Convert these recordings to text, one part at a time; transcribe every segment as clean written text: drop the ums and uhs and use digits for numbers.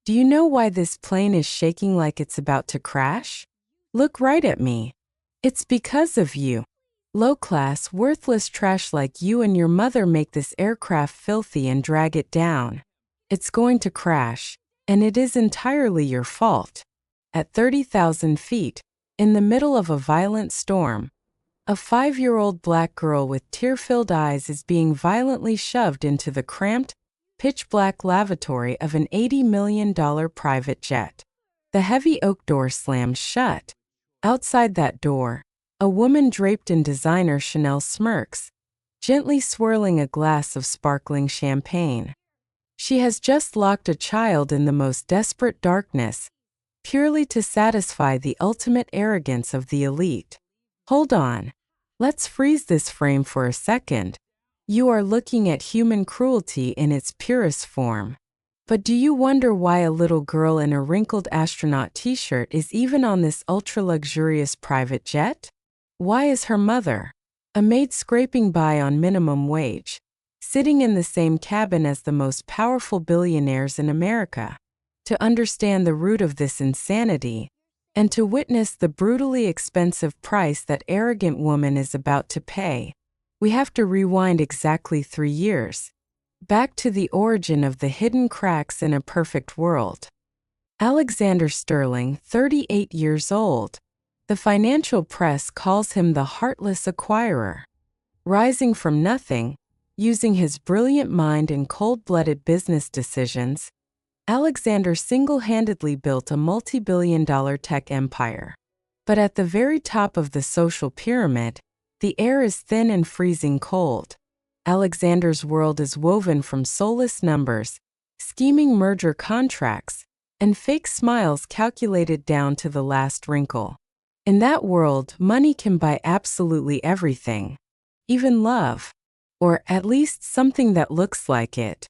Do you know why this plane is shaking like it's about to crash? Look right at me. It's because of you. Low-class, worthless trash like you and your mother make this aircraft filthy and drag it down. It's going to crash, and it is entirely your fault. At 30,000 feet, in the middle of a violent storm, a 5-year-old black girl with tear-filled eyes is being violently shoved into the cramped, pitch-black lavatory of an $80 million private jet. The heavy oak door slams shut. Outside that door, a woman draped in designer Chanel smirks, gently swirling a glass of sparkling champagne. She has just locked a child in the most desperate darkness, purely to satisfy the ultimate arrogance of the elite. Hold on. Let's freeze this frame for a second. You are looking at human cruelty in its purest form. But do you wonder why a little girl in a wrinkled astronaut t-shirt is even on this ultra-luxurious private jet? Why is her mother, a maid scraping by on minimum wage, sitting in the same cabin as the most powerful billionaires in America? To understand the root of this insanity, and to witness the brutally expensive price that arrogant woman is about to pay, we have to rewind exactly 3 years, back to the origin of the hidden cracks in a perfect world. Alexander Sterling, 38 years old. The financial press calls him the heartless acquirer. Rising from nothing, using his brilliant mind and cold-blooded business decisions, Alexander single-handedly built a multi-billion-dollar tech empire. But at the very top of the social pyramid, the air is thin and freezing cold. Alexander's world is woven from soulless numbers, scheming merger contracts, and fake smiles calculated down to the last wrinkle. In that world, money can buy absolutely everything, even love, or at least something that looks like it.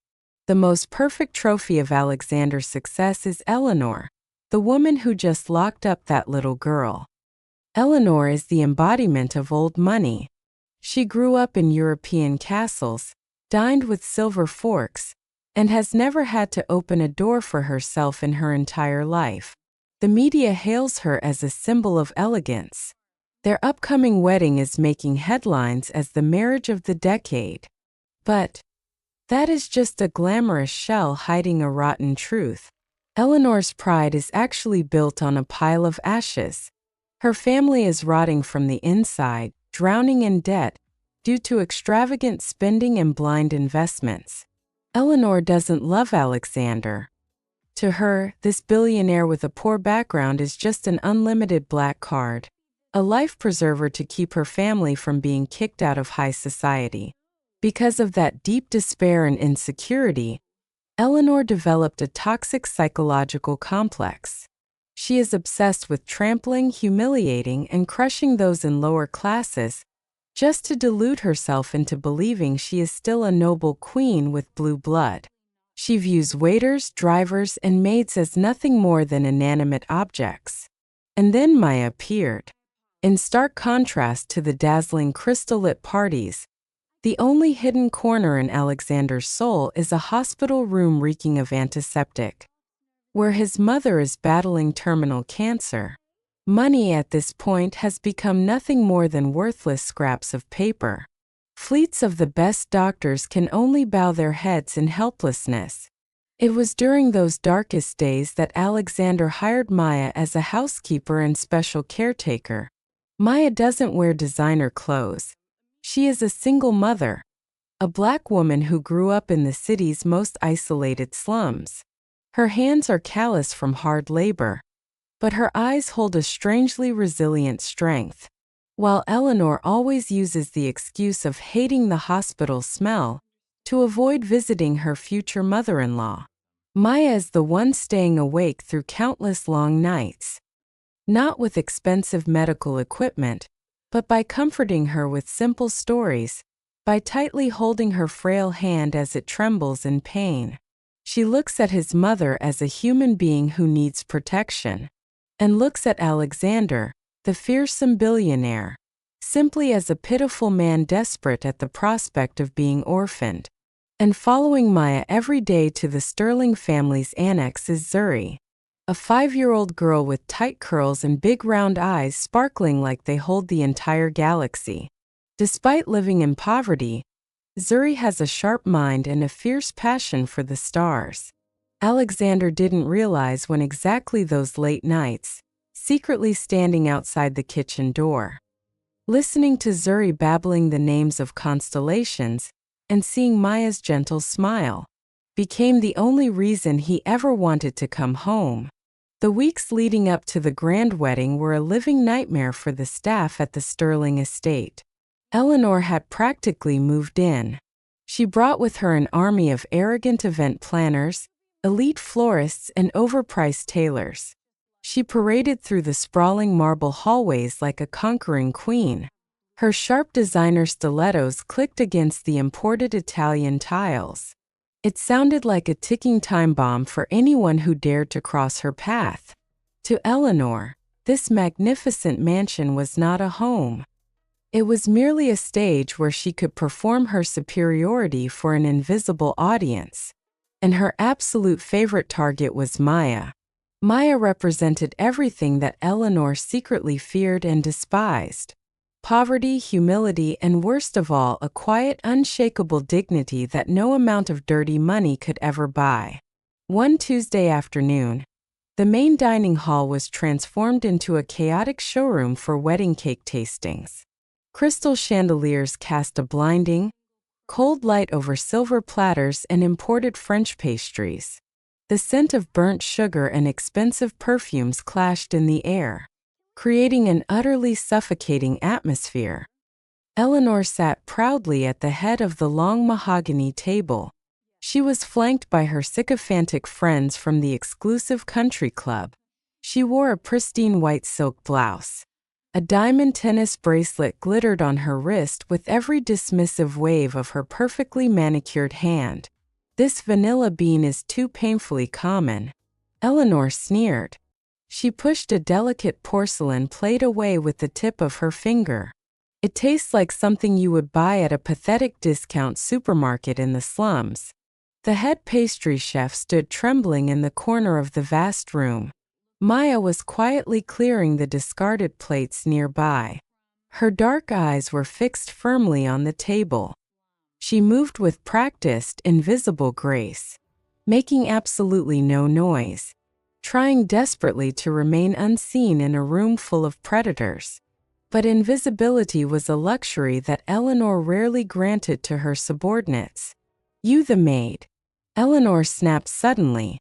The most perfect trophy of Alexander's success is Eleanor, the woman who just locked up that little girl. Eleanor is the embodiment of old money. She grew up in European castles, dined with silver forks, and has never had to open a door for herself in her entire life. The media hails her as a symbol of elegance. Their upcoming wedding is making headlines as the marriage of the decade. But that is just a glamorous shell hiding a rotten truth. Eleanor's pride is actually built on a pile of ashes. Her family is rotting from the inside, drowning in debt due to extravagant spending and blind investments. Eleanor doesn't love Alexander. To her, this billionaire with a poor background is just an unlimited black card, a life preserver to keep her family from being kicked out of high society. Because of that deep despair and insecurity, Eleanor developed a toxic psychological complex. She is obsessed with trampling, humiliating, and crushing those in lower classes, just to delude herself into believing she is still a noble queen with blue blood. She views waiters, drivers, and maids as nothing more than inanimate objects. And then Maya appeared. In stark contrast to the dazzling crystal-lit parties, the only hidden corner in Alexander's soul is a hospital room reeking of antiseptic, where his mother is battling terminal cancer. Money at this point has become nothing more than worthless scraps of paper. Fleets of the best doctors can only bow their heads in helplessness. It was during those darkest days that Alexander hired Maya as a housekeeper and special caretaker. Maya doesn't wear designer clothes. She is a single mother, a black woman who grew up in the city's most isolated slums. Her hands are callous from hard labor, but her eyes hold a strangely resilient strength. While Eleanor always uses the excuse of hating the hospital smell to avoid visiting her future mother-in-law, Maya is the one staying awake through countless long nights. Not with expensive medical equipment, but by comforting her with simple stories, by tightly holding her frail hand as it trembles in pain. She looks at his mother as a human being who needs protection, and looks at Alexander, the fearsome billionaire, simply as a pitiful man desperate at the prospect of being orphaned. And following Maya every day to the Sterling family's annex is Zuri, a 5-year-old girl with tight curls and big round eyes sparkling like they hold the entire galaxy. Despite living in poverty, Zuri has a sharp mind and a fierce passion for the stars. Alexander didn't realize when exactly those late nights, secretly standing outside the kitchen door, listening to Zuri babbling the names of constellations and seeing Maya's gentle smile, became the only reason he ever wanted to come home. The weeks leading up to the grand wedding were a living nightmare for the staff at the Sterling estate. Eleanor had practically moved in. She brought with her an army of arrogant event planners, elite florists, and overpriced tailors. She paraded through the sprawling marble hallways like a conquering queen. Her sharp designer stilettos clicked against the imported Italian tiles. It sounded like a ticking time bomb for anyone who dared to cross her path. To Eleanor, this magnificent mansion was not a home. It was merely a stage where she could perform her superiority for an invisible audience. And her absolute favorite target was Maya. Maya represented everything that Eleanor secretly feared and despised. Poverty, humility, and worst of all, a quiet, unshakable dignity that no amount of dirty money could ever buy. One Tuesday afternoon, the main dining hall was transformed into a chaotic showroom for wedding cake tastings. Crystal chandeliers cast a blinding, cold light over silver platters and imported French pastries. The scent of burnt sugar and expensive perfumes clashed in the air, creating an utterly suffocating atmosphere. Eleanor sat proudly at the head of the long mahogany table. She was flanked by her sycophantic friends from the exclusive country club. She wore a pristine white silk blouse. A diamond tennis bracelet glittered on her wrist with every dismissive wave of her perfectly manicured hand. "This vanilla bean is too painfully common," Eleanor sneered. She pushed a delicate porcelain plate away with the tip of her finger. "It tastes like something you would buy at a pathetic discount supermarket in the slums." The head pastry chef stood trembling in the corner of the vast room. Maya was quietly clearing the discarded plates nearby. Her dark eyes were fixed firmly on the table. She moved with practiced, invisible grace, making absolutely no noise, trying desperately to remain unseen in a room full of predators. But invisibility was a luxury that Eleanor rarely granted to her subordinates. "You the maid," Eleanor snapped suddenly.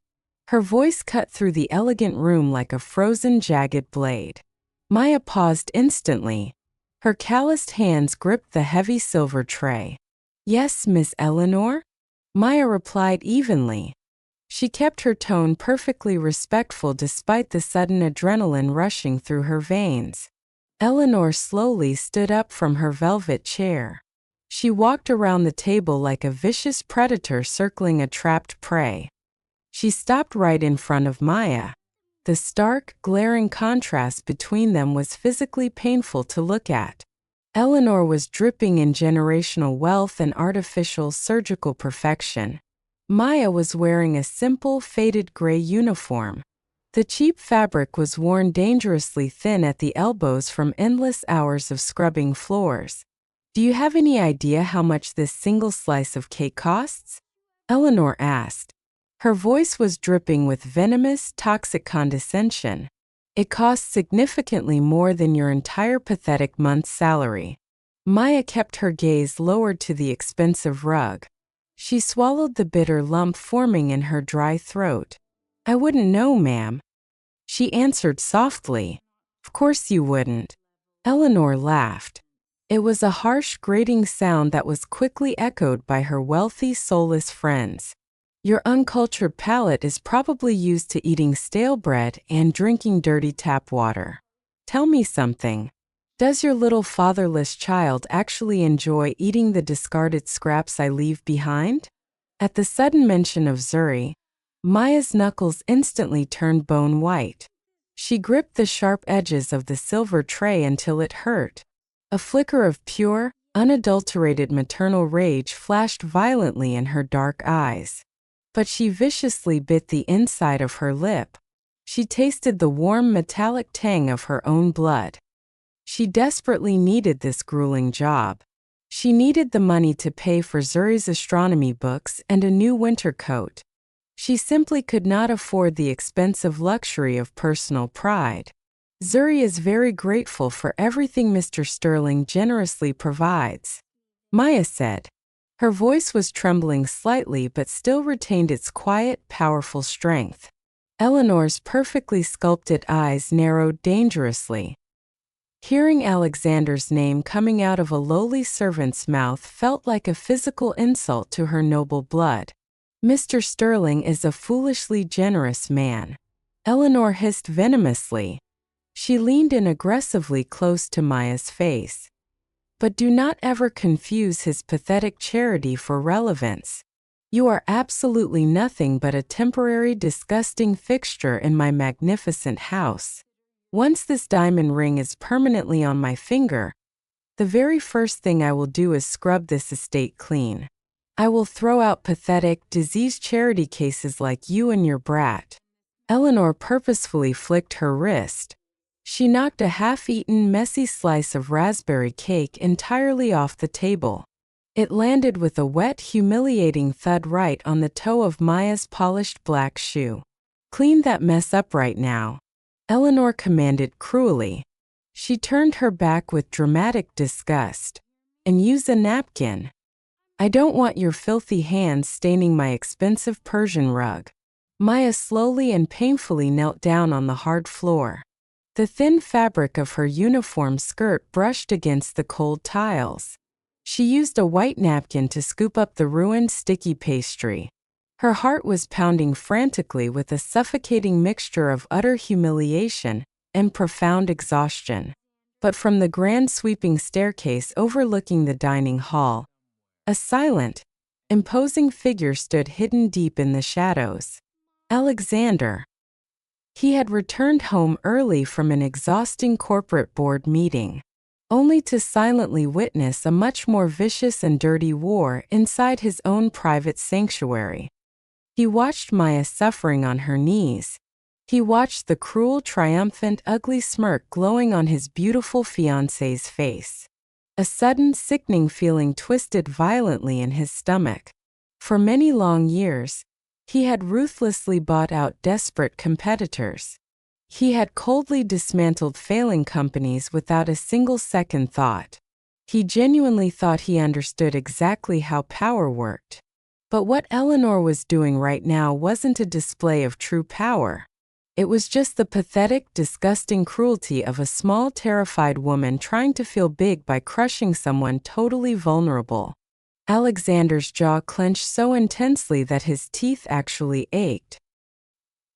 Her voice cut through the elegant room like a frozen, jagged blade. Maya paused instantly. Her calloused hands gripped the heavy silver tray. "Yes, Miss Eleanor?" Maya replied evenly. She kept her tone perfectly respectful despite the sudden adrenaline rushing through her veins. Eleanor slowly stood up from her velvet chair. She walked around the table like a vicious predator circling a trapped prey. She stopped right in front of Maya. The stark, glaring contrast between them was physically painful to look at. Eleanor was dripping in generational wealth and artificial surgical perfection. Maya was wearing a simple, faded gray uniform. The cheap fabric was worn dangerously thin at the elbows from endless hours of scrubbing floors. "Do you have any idea how much this single slice of cake costs?" Eleanor asked. Her voice was dripping with venomous, toxic condescension. "It costs significantly more than your entire pathetic month's salary." Maya kept her gaze lowered to the expensive rug. She swallowed the bitter lump forming in her dry throat. "I wouldn't know, ma'am," she answered softly. "Of course you wouldn't." Eleanor laughed. It was a harsh, grating sound that was quickly echoed by her wealthy, soulless friends. "Your uncultured palate is probably used to eating stale bread and drinking dirty tap water. Tell me something. Does your little fatherless child actually enjoy eating the discarded scraps I leave behind?" At the sudden mention of Zuri, Maya's knuckles instantly turned bone white. She gripped the sharp edges of the silver tray until it hurt. A flicker of pure, Unadulterated maternal rage flashed violently in her dark eyes. But she viciously bit the inside of her lip. She tasted the warm metallic tang of her own blood. She desperately needed this grueling job. She needed the money to pay for Zuri's astronomy books and a new winter coat. She simply could not afford the expensive luxury of personal pride. Zuri is very grateful for everything Mr. Sterling generously provides, Maya said. Her voice was trembling slightly but still retained its quiet, powerful strength. Eleanor's perfectly sculpted eyes narrowed dangerously. Hearing Alexander's name coming out of a lowly servant's mouth felt like a physical insult to her noble blood. Mr. Sterling is a foolishly generous man, Eleanor hissed venomously. She leaned in aggressively close to Maya's face. But do not ever confuse his pathetic charity for relevance. You are absolutely nothing but a temporary disgusting fixture in my magnificent house. Once this diamond ring is permanently on my finger, the very first thing I will do is scrub this estate clean. I will throw out pathetic, diseased charity cases like you and your brat. Eleanor purposefully flicked her wrist. She knocked a half-eaten, messy slice of raspberry cake entirely off the table. It landed with a wet, humiliating thud right on the toe of Maya's polished black shoe. Clean that mess up right now, Eleanor commanded cruelly. She turned her back with dramatic disgust. And use a napkin. I don't want your filthy hands staining my expensive Persian rug. Maya slowly and painfully knelt down on the hard floor. The thin fabric of her uniform skirt brushed against the cold tiles. She used a white napkin to scoop up the ruined sticky pastry. Her heart was pounding frantically with a suffocating mixture of utter humiliation and profound exhaustion. But from the grand sweeping staircase overlooking the dining hall, a silent, imposing figure stood hidden deep in the shadows. Alexander. He had returned home early from an exhausting corporate board meeting, only to silently witness a much more vicious and dirty war inside his own private sanctuary. He watched Maya suffering on her knees. He watched the cruel, triumphant, ugly smirk glowing on his beautiful fiancée's face. A sudden, sickening feeling twisted violently in his stomach. For many long years, he had ruthlessly bought out desperate competitors. He had coldly dismantled failing companies without a single second thought. He genuinely thought he understood exactly how power worked. But what Eleanor was doing right now wasn't a display of true power. It was just the pathetic, disgusting cruelty of a small, terrified woman trying to feel big by crushing someone totally vulnerable. Alexander's jaw clenched so intensely that his teeth actually ached.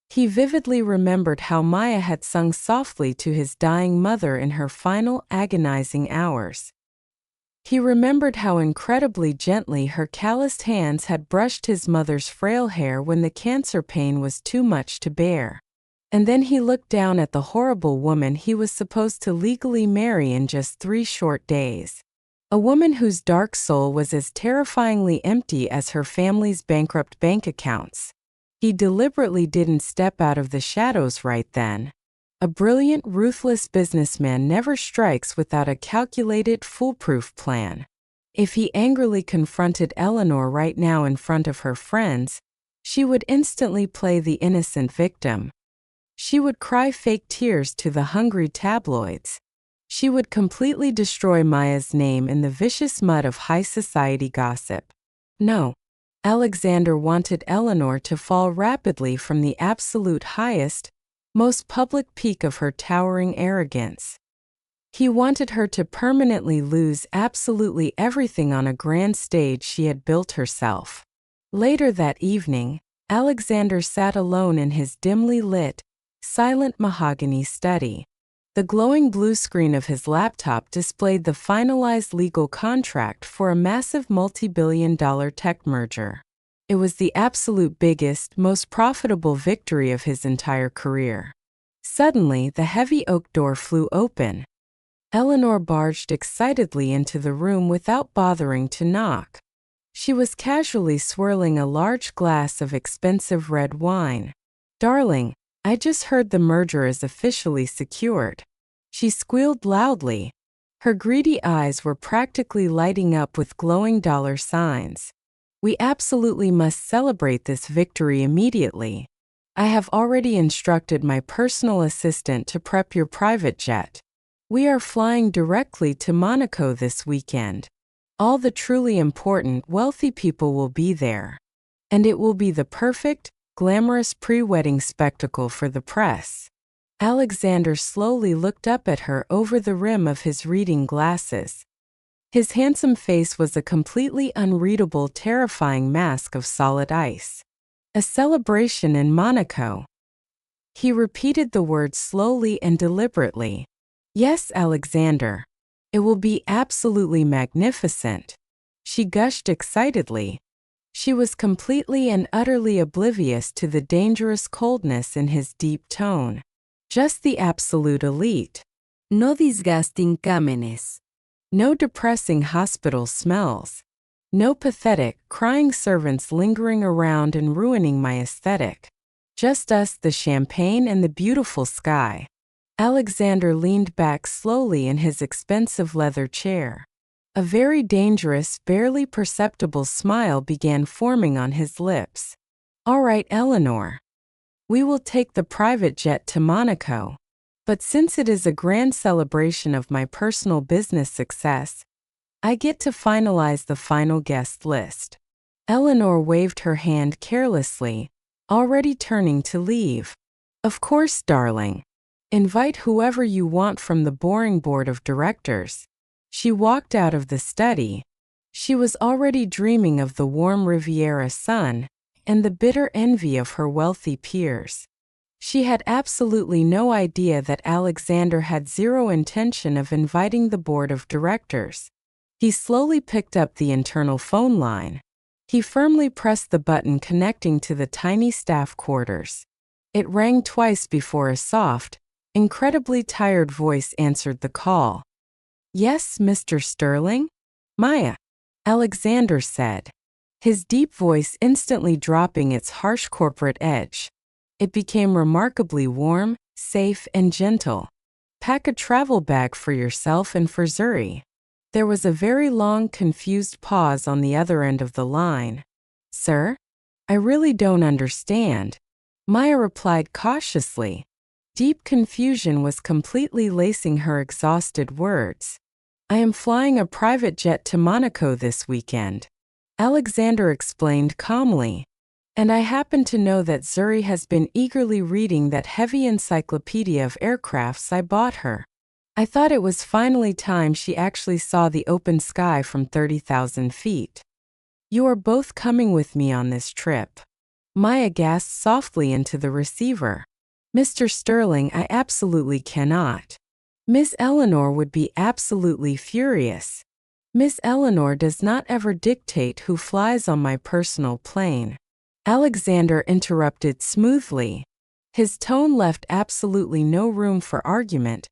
He vividly remembered how Maya had sung softly to his dying mother in her final, agonizing hours. He remembered how incredibly gently her calloused hands had brushed his mother's frail hair when the cancer pain was too much to bear. And then he looked down at the horrible woman he was supposed to legally marry in just 3 short days. A woman whose dark soul was as terrifyingly empty as her family's bankrupt bank accounts. He deliberately didn't step out of the shadows right then. A brilliant, ruthless businessman never strikes without a calculated, foolproof plan. If he angrily confronted Eleanor right now in front of her friends, she would instantly play the innocent victim. She would cry fake tears to the hungry tabloids. She would completely destroy Maya's name in the vicious mud of high society gossip. No. Alexander wanted Eleanor to fall rapidly from the absolute highest, most public peak of her towering arrogance. He wanted her to permanently lose absolutely everything on a grand stage she had built herself. Later that evening, Alexander sat alone in his dimly lit, silent mahogany study. The glowing blue screen of his laptop displayed the finalized legal contract for a massive multi-billion-dollar tech merger. It was the absolute biggest, most profitable victory of his entire career. Suddenly, the heavy oak door flew open. Eleanor barged excitedly into the room without bothering to knock. She was casually swirling a large glass of expensive red wine. "Darling, I just heard the merger is officially secured." She squealed loudly. Her greedy eyes were practically lighting up with glowing dollar signs. "We absolutely must celebrate this victory immediately. I have already instructed my personal assistant to prep your private jet. We are flying directly to Monaco this weekend. All the truly important, wealthy people will be there. And it will be the perfect, glamorous pre-wedding spectacle for the press." Alexander slowly looked up at her over the rim of his reading glasses. His handsome face was a completely unreadable, terrifying mask of solid ice. "A celebration in Monaco." He repeated the words slowly and deliberately. "Yes, Alexander. It will be absolutely magnificent." She gushed excitedly. She was completely and utterly oblivious to the dangerous coldness in his deep tone. Just the absolute elite. No disgusting cámenes. No depressing hospital smells. No pathetic, crying servants lingering around and ruining my aesthetic. Just us, the champagne, and the beautiful sky. Alexander leaned back slowly in his expensive leather chair. A very dangerous, barely perceptible smile began forming on his lips. "All right, Eleanor. We will take the private jet to Monaco. But since it is a grand celebration of my personal business success, I get to finalize the final guest list." Eleanor waved her hand carelessly, already turning to leave. "Of course, darling. Invite whoever you want from the boring board of directors." She walked out of the study. She was already dreaming of the warm Riviera sun and the bitter envy of her wealthy peers. She had absolutely no idea that Alexander had zero intention of inviting the board of directors. He slowly picked up the internal phone line. He firmly pressed the button connecting to the tiny staff quarters. It rang twice before a soft, incredibly tired voice answered the call. "Yes, Mr. Sterling?" "Maya," Alexander said, his deep voice instantly dropping its harsh corporate edge. It became remarkably warm, safe, and gentle. "Pack a travel bag for yourself and for Zuri." There was a very long, confused pause on the other end of the line. "Sir? I really don't understand," Maya replied cautiously. Deep confusion was completely lacing her exhausted words. "I am flying a private jet to Monaco this weekend," Alexander explained calmly. "And I happen to know that Zuri has been eagerly reading that heavy encyclopedia of aircrafts I bought her. I thought it was finally time she actually saw the open sky from 30,000 feet. You are both coming with me on this trip." Maya gasped softly into the receiver. "Mr. Sterling, I absolutely cannot. Miss Eleanor would be absolutely furious. Miss Eleanor does not ever dictate who flies on my personal plane." Alexander interrupted smoothly. His tone left absolutely no room for argument,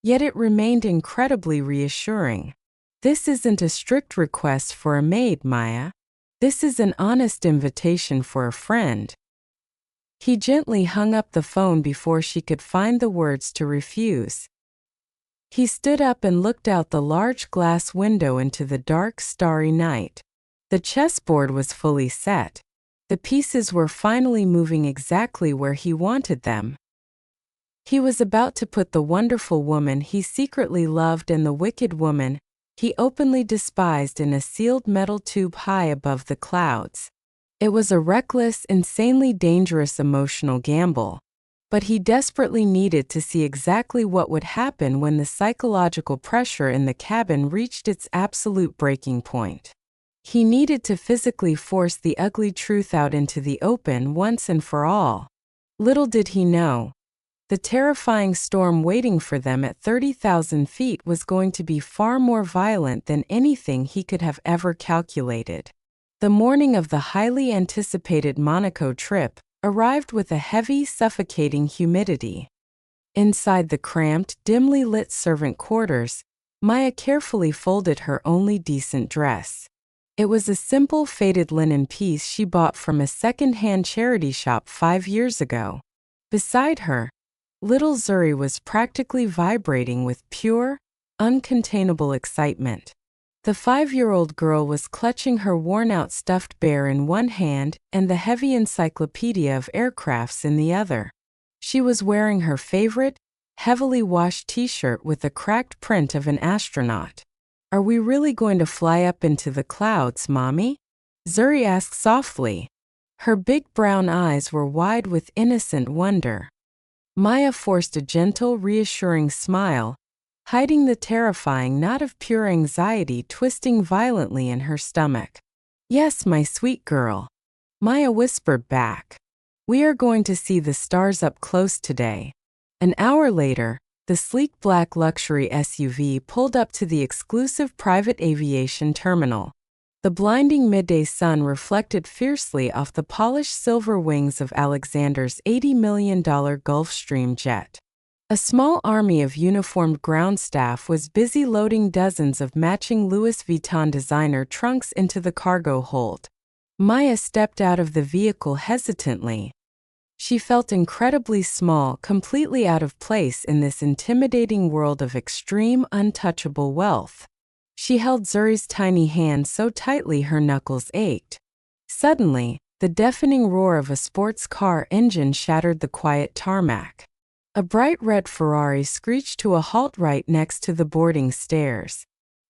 yet it remained incredibly reassuring. "This isn't a strict request for a maid, Maya. This is an honest invitation for a friend." He gently hung up the phone before she could find the words to refuse. He stood up and looked out the large glass window into the dark, starry night. The chessboard was fully set. The pieces were finally moving exactly where he wanted them. He was about to put the wonderful woman he secretly loved and the wicked woman he openly despised in a sealed metal tube high above the clouds. It was a reckless, insanely dangerous emotional gamble. But he desperately needed to see exactly what would happen when the psychological pressure in the cabin reached its absolute breaking point. He needed to physically force the ugly truth out into the open once and for all. Little did he know, the terrifying storm waiting for them at 30,000 feet was going to be far more violent than anything he could have ever calculated. The morning of the highly anticipated Monaco trip arrived with a heavy, suffocating humidity. Inside the cramped, dimly lit servant quarters, Maya carefully folded her only decent dress. It was a simple faded linen piece she bought from a second-hand charity shop 5 years ago. Beside her, little Zuri was practically vibrating with pure, uncontainable excitement. The 5-year-old girl was clutching her worn-out stuffed bear in one hand and the heavy encyclopedia of aircrafts in the other. She was wearing her favorite, heavily washed t-shirt with a cracked print of an astronaut. "Are we really going to fly up into the clouds, Mommy?" Zuri asked softly. Her big brown eyes were wide with innocent wonder. Maya forced a gentle, reassuring smile, hiding the terrifying knot of pure anxiety twisting violently in her stomach. "Yes, my sweet girl," Maya whispered back. "We are going to see the stars up close today." An hour later, the sleek black luxury SUV pulled up to the exclusive private aviation terminal. The blinding midday sun reflected fiercely off the polished silver wings of Alexander's $80 million Gulfstream jet. A small army of uniformed ground staff was busy loading dozens of matching Louis Vuitton designer trunks into the cargo hold. Maya stepped out of the vehicle hesitantly. She felt incredibly small, completely out of place in this intimidating world of extreme, untouchable wealth. She held Zuri's tiny hand so tightly her knuckles ached. Suddenly, the deafening roar of a sports car engine shattered the quiet tarmac. A bright red Ferrari screeched to a halt right next to the boarding stairs.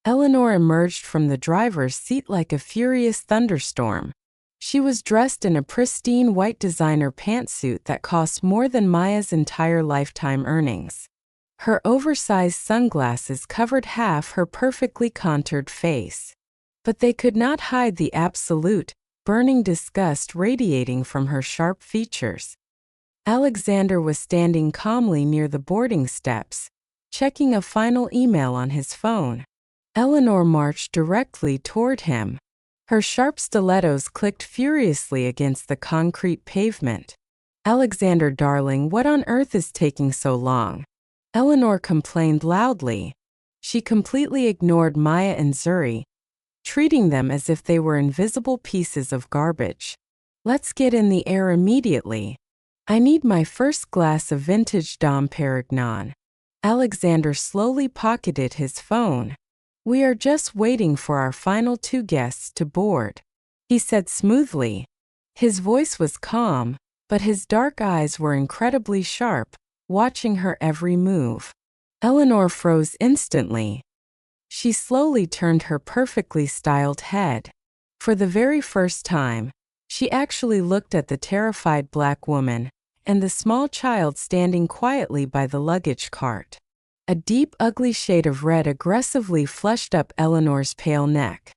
Eleanor emerged from the driver's seat like a furious thunderstorm. She was dressed in a pristine white designer pantsuit that cost more than Maya's entire lifetime earnings. Her oversized sunglasses covered half her perfectly contoured face. But they could not hide the absolute, burning disgust radiating from her sharp features. Alexander was standing calmly near the boarding steps, checking a final email on his phone. Eleanor marched directly toward him. Her sharp stilettos clicked furiously against the concrete pavement. "Alexander, darling, what on earth is taking so long?" Eleanor complained loudly. She completely ignored Maya and Zuri, treating them as if they were invisible pieces of garbage. "Let's get in the air immediately. I need my first glass of vintage Dom Perignon." Alexander slowly pocketed his phone. "We are just waiting for our final 2 guests to board," he said smoothly. His voice was calm, but his dark eyes were incredibly sharp, watching her every move. Eleanor froze instantly. She slowly turned her perfectly styled head. For the very first time, she actually looked at the terrified black woman and the small child standing quietly by the luggage cart. A deep, ugly shade of red aggressively flushed up Eleanor's pale neck.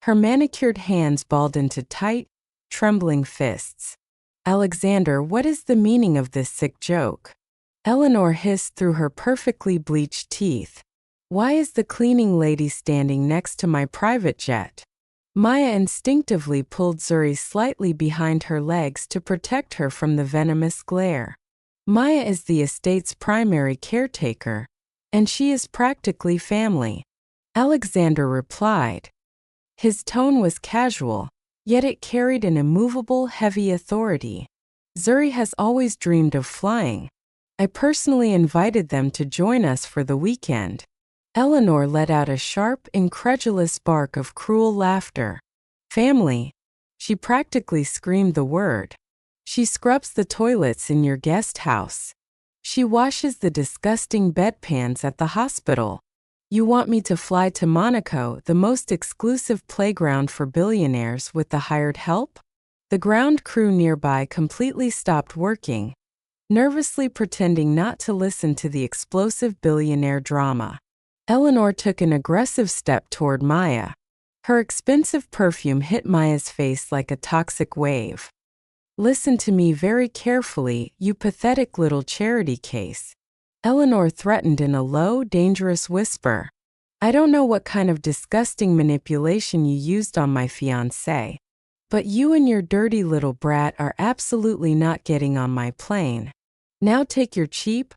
Her manicured hands balled into tight, trembling fists. "Alexander, what is the meaning of this sick joke?" Eleanor hissed through her perfectly bleached teeth. "Why is the cleaning lady standing next to my private jet?" Maya instinctively pulled Zuri slightly behind her legs to protect her from the venomous glare. Maya is the estate's primary caretaker, and she is practically family, Alexander replied. His tone was casual, yet it carried an immovable, heavy authority. "Zuri has always dreamed of flying. I personally invited them to join us for the weekend." Eleanor let out a sharp, incredulous bark of cruel laughter. "Family?" She practically screamed the word. "She scrubs the toilets in your guest house. She washes the disgusting bedpans at the hospital. You want me to fly to Monaco, the most exclusive playground for billionaires, with the hired help?" The ground crew nearby completely stopped working, nervously pretending not to listen to the explosive billionaire drama. Eleanor took an aggressive step toward Maya. Her expensive perfume hit Maya's face like a toxic wave. "Listen to me very carefully, you pathetic little charity case," Eleanor threatened in a low, dangerous whisper. "I don't know what kind of disgusting manipulation you used on my fiancé, but you and your dirty little brat are absolutely not getting on my plane. Now take your cheap,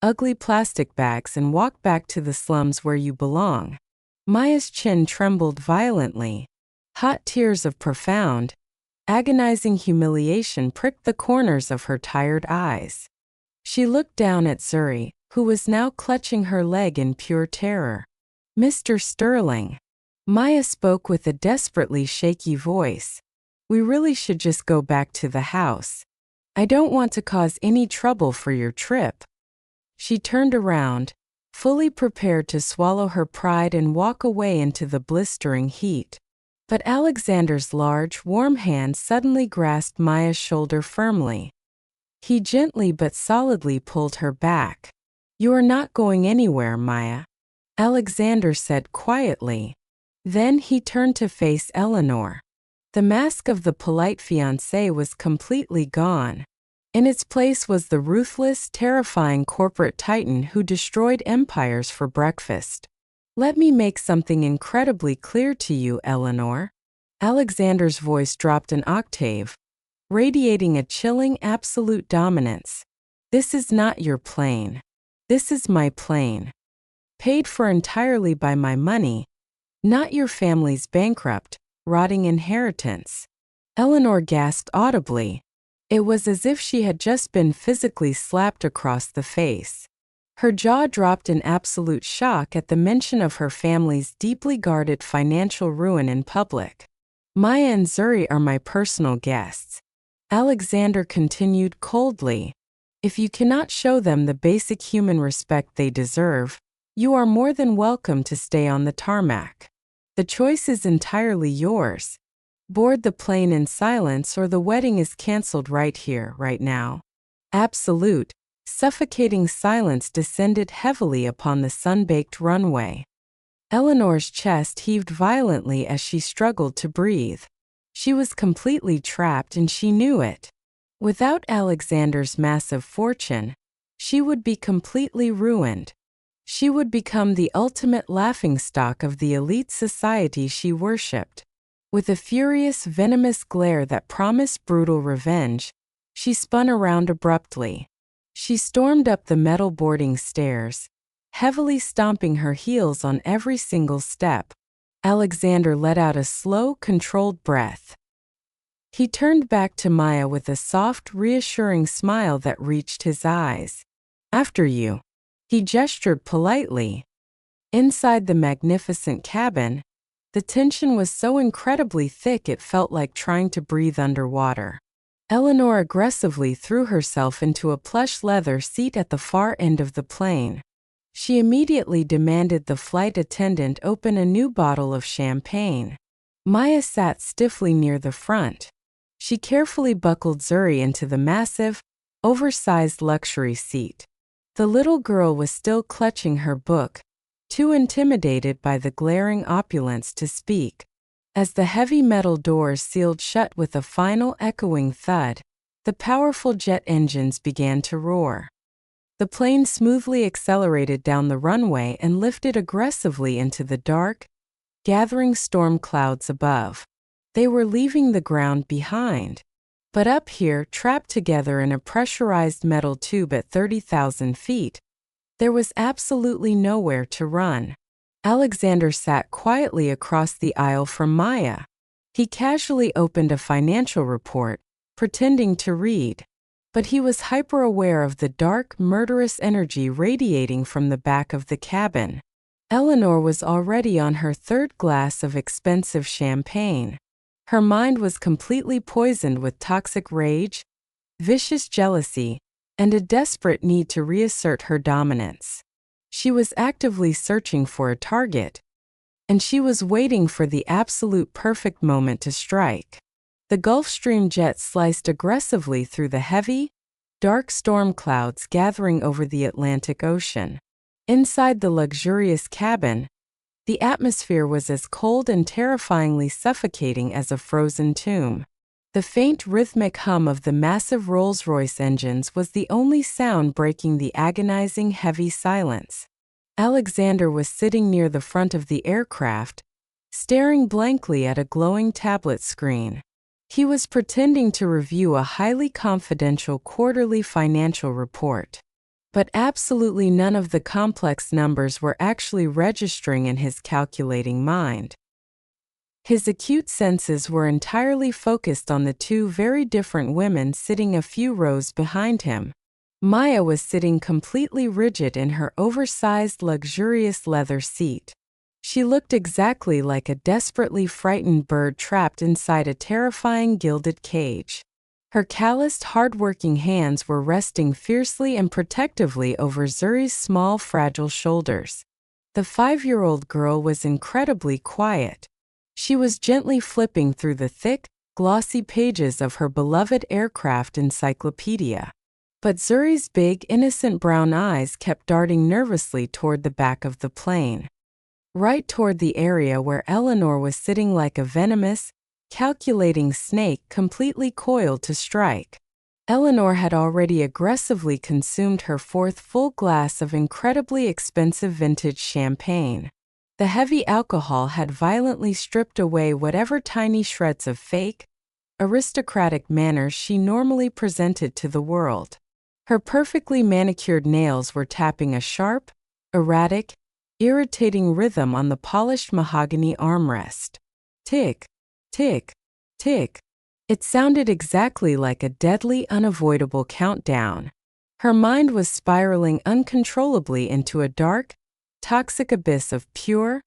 ugly plastic bags and walk back to the slums where you belong. Maya's chin trembled violently. Hot tears of profound, agonizing humiliation pricked the corners of her tired eyes. She looked down at Zuri, who was now clutching her leg in pure terror. "Mr. Sterling," Maya spoke with a desperately shaky voice, "we really should just go back to the house. I don't want to cause any trouble for your trip." She turned around, fully prepared to swallow her pride and walk away into the blistering heat. But Alexander's large, warm hand suddenly grasped Maya's shoulder firmly. He gently but solidly pulled her back. "You are not going anywhere, Maya," Alexander said quietly. Then he turned to face Eleanor. The mask of the polite fiancé was completely gone. In its place was the ruthless, terrifying corporate titan who destroyed empires for breakfast. "Let me make something incredibly clear to you, Eleanor." Alexander's voice dropped an octave, radiating a chilling absolute dominance. "This is not your plane. This is my plane. Paid for entirely by my money, not your family's bankrupt, rotting inheritance." Eleanor gasped audibly. It was as if she had just been physically slapped across the face. Her jaw dropped in absolute shock at the mention of her family's deeply guarded financial ruin in public. "Maya and Zuri are my personal guests," Alexander continued coldly. "If you cannot show them the basic human respect they deserve, you are more than welcome to stay on the tarmac. The choice is entirely yours. Board the plane in silence or the wedding is canceled right here, right now." Absolute, suffocating silence descended heavily upon the sun-baked runway. Eleanor's chest heaved violently as she struggled to breathe. She was completely trapped and she knew it. Without Alexander's massive fortune, she would be completely ruined. She would become the ultimate laughingstock of the elite society she worshipped. With a furious, venomous glare that promised brutal revenge, she spun around abruptly. She stormed up the metal boarding stairs, heavily stomping her heels on every single step. Alexander let out a slow, controlled breath. He turned back to Maya with a soft, reassuring smile that reached his eyes. "After you." He gestured politely. Inside the magnificent cabin, the tension was so incredibly thick it felt like trying to breathe underwater. Eleanor aggressively threw herself into a plush leather seat at the far end of the plane. She immediately demanded the flight attendant open a new bottle of champagne. Maya sat stiffly near the front. She carefully buckled Zuri into the massive, oversized luxury seat. The little girl was still clutching her book, too intimidated by the glaring opulence to speak. As the heavy metal doors sealed shut with a final echoing thud, the powerful jet engines began to roar. The plane smoothly accelerated down the runway and lifted aggressively into the dark, gathering storm clouds above. They were leaving the ground behind. But up here, trapped together in a pressurized metal tube at 30,000 feet, there was absolutely nowhere to run. Alexander sat quietly across the aisle from Maya. He casually opened a financial report, pretending to read. But he was hyper-aware of the dark, murderous energy radiating from the back of the cabin. Eleanor was already on her third glass of expensive champagne. Her mind was completely poisoned with toxic rage, vicious jealousy, and a desperate need to reassert her dominance. She was actively searching for a target, and she was waiting for the absolute perfect moment to strike. The Gulfstream jet sliced aggressively through the heavy, dark storm clouds gathering over the Atlantic Ocean. Inside the luxurious cabin, the atmosphere was as cold and terrifyingly suffocating as a frozen tomb. The faint rhythmic hum of the massive Rolls-Royce engines was the only sound breaking the agonizing heavy silence. Alexander was sitting near the front of the aircraft, staring blankly at a glowing tablet screen. He was pretending to review a highly confidential quarterly financial report. But absolutely none of the complex numbers were actually registering in his calculating mind. His acute senses were entirely focused on the two very different women sitting a few rows behind him. Maya was sitting completely rigid in her oversized, luxurious leather seat. She looked exactly like a desperately frightened bird trapped inside a terrifying gilded cage. Her calloused, hard-working hands were resting fiercely and protectively over Zuri's small, fragile shoulders. The 5-year-old girl was incredibly quiet. She was gently flipping through the thick, glossy pages of her beloved aircraft encyclopedia. But Zuri's big, innocent brown eyes kept darting nervously toward the back of the plane. Right toward the area where Eleanor was sitting like a venomous, calculating snake completely coiled to strike. Eleanor had already aggressively consumed her 4th full glass of incredibly expensive vintage champagne. The heavy alcohol had violently stripped away whatever tiny shreds of fake, aristocratic manners she normally presented to the world. Her perfectly manicured nails were tapping a sharp, erratic, irritating rhythm on the polished mahogany armrest. Tick, tick, tick. It sounded exactly like a deadly, unavoidable countdown. Her mind was spiraling uncontrollably into a dark, toxic abyss of pure,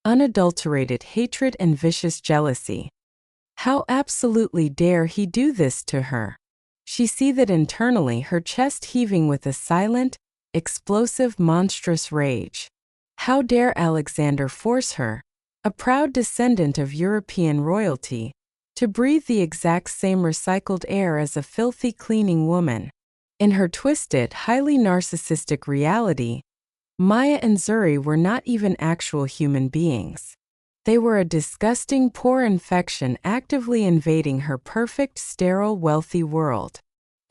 unadulterated hatred and vicious jealousy. How absolutely dare he do this to her? She seethed internally, her chest heaving with a silent, explosive, monstrous rage. How dare Alexander force her, a proud descendant of European royalty, to breathe the exact same recycled air as a filthy cleaning woman? In her twisted, highly narcissistic reality, Maya and Zuri were not even actual human beings. They were a disgusting, poor infection actively invading her perfect, sterile, wealthy world.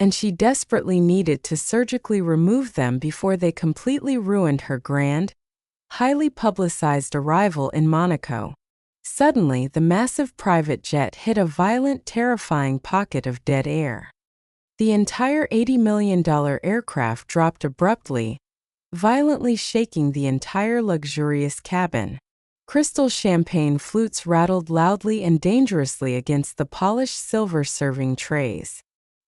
And she desperately needed to surgically remove them before they completely ruined her grand, highly publicized arrival in Monaco. Suddenly, the massive private jet hit a violent, terrifying pocket of dead air. The entire $80 million aircraft dropped abruptly, violently shaking the entire luxurious cabin. Crystal champagne flutes rattled loudly and dangerously against the polished silver serving trays.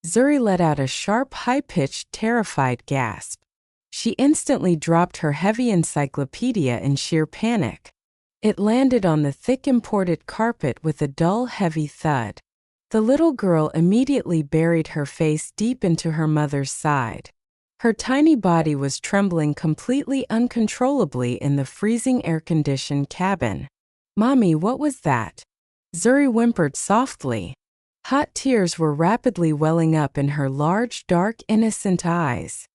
Zuri let out a sharp, high-pitched, terrified gasp. She instantly dropped her heavy encyclopedia in sheer panic. It landed on the thick imported carpet with a dull, heavy thud. The little girl immediately buried her face deep into her mother's side. Her tiny body was trembling completely uncontrollably in the freezing air-conditioned cabin. "Mommy, what was that?" Zuri whimpered softly. Hot tears were rapidly welling up in her large, dark, innocent eyes.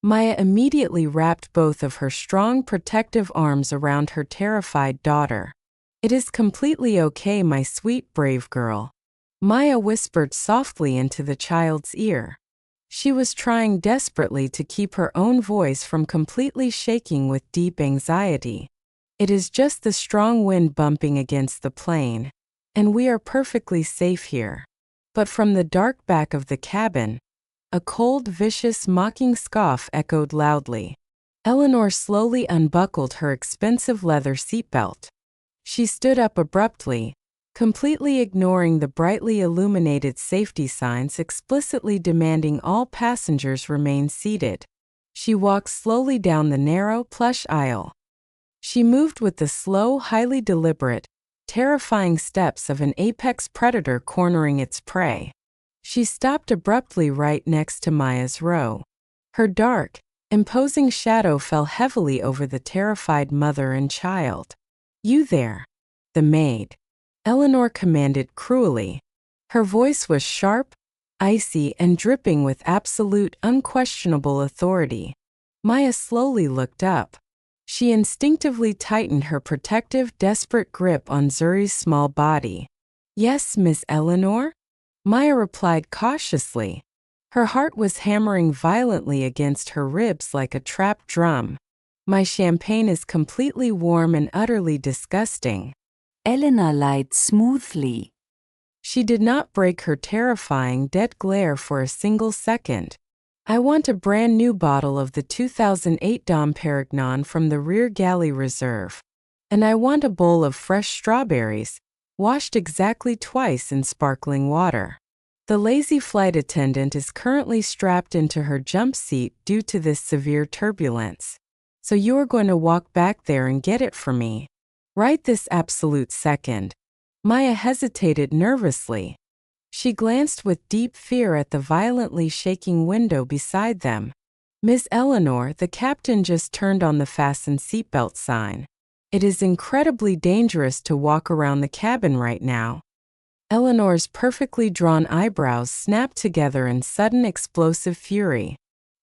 Maya immediately wrapped both of her strong, protective arms around her terrified daughter. "It is completely okay, my sweet, brave girl," Maya whispered softly into the child's ear. She was trying desperately to keep her own voice from completely shaking with deep anxiety. "It is just the strong wind bumping against the plane, and we are perfectly safe here." But from the dark back of the cabin, a cold, vicious, mocking scoff echoed loudly. Eleanor slowly unbuckled her expensive leather seatbelt. She stood up abruptly, completely ignoring the brightly illuminated safety signs explicitly demanding all passengers remain seated. She walked slowly down the narrow, plush aisle. She moved with the slow, highly deliberate, terrifying steps of an apex predator cornering its prey. She stopped abruptly right next to Maya's row. Her dark, imposing shadow fell heavily over the terrified mother and child. "You there." "The maid," Eleanor commanded cruelly. Her voice was sharp, icy, and dripping with absolute, unquestionable authority. Maya slowly looked up. She instinctively tightened her protective, desperate grip on Zuri's small body. "Yes, Miss Eleanor?" Maya replied cautiously. Her heart was hammering violently against her ribs like a trapped drum. "My champagne is completely warm and utterly disgusting." Elena lied smoothly. She did not break her terrifying, dead glare for a single second. I want a brand new bottle of the 2008 Dom Perignon from the rear galley reserve. And I want a bowl of fresh strawberries, washed exactly twice in sparkling water. The lazy flight attendant is currently strapped into her jump seat due to this severe turbulence. So you are going to walk back there and get it for me. Right this absolute second. Maya hesitated nervously. She glanced with deep fear at the violently shaking window beside them. Miss Eleanor, the captain just turned on the fasten seatbelt sign. It is incredibly dangerous to walk around the cabin right now. Eleanor's perfectly drawn eyebrows snapped together in sudden explosive fury.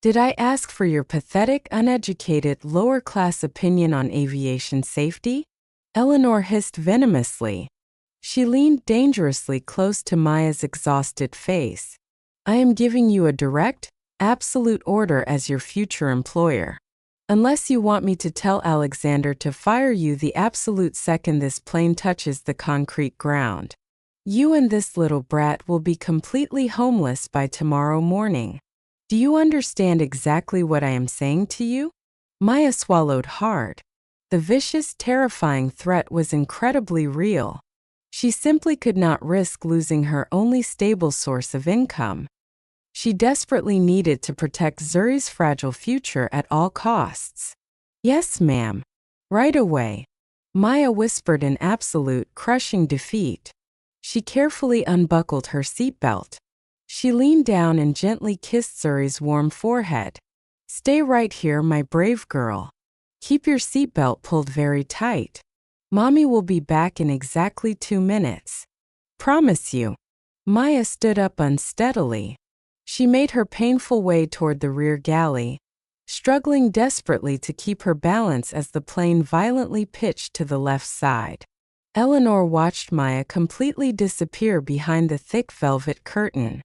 Did I ask for your pathetic, uneducated, lower-class opinion on aviation safety? Eleanor hissed venomously. She leaned dangerously close to Maya's exhausted face. I am giving you a direct, absolute order as your future employer. Unless you want me to tell Alexander to fire you the absolute second this plane touches the concrete ground. You and this little brat will be completely homeless by tomorrow morning. Do you understand exactly what I am saying to you? Maya swallowed hard. The vicious, terrifying threat was incredibly real. She simply could not risk losing her only stable source of income. She desperately needed to protect Zuri's fragile future at all costs. Yes, ma'am. Right away. Maya whispered in absolute, crushing defeat. She carefully unbuckled her seatbelt. She leaned down and gently kissed Zuri's warm forehead. Stay right here, my brave girl. Keep your seatbelt pulled very tight. Mommy will be back in exactly 2 minutes. Promise you. Maya stood up unsteadily. She made her painful way toward the rear galley, struggling desperately to keep her balance as the plane violently pitched to the left side. Eleanor watched Maya completely disappear behind the thick velvet curtain.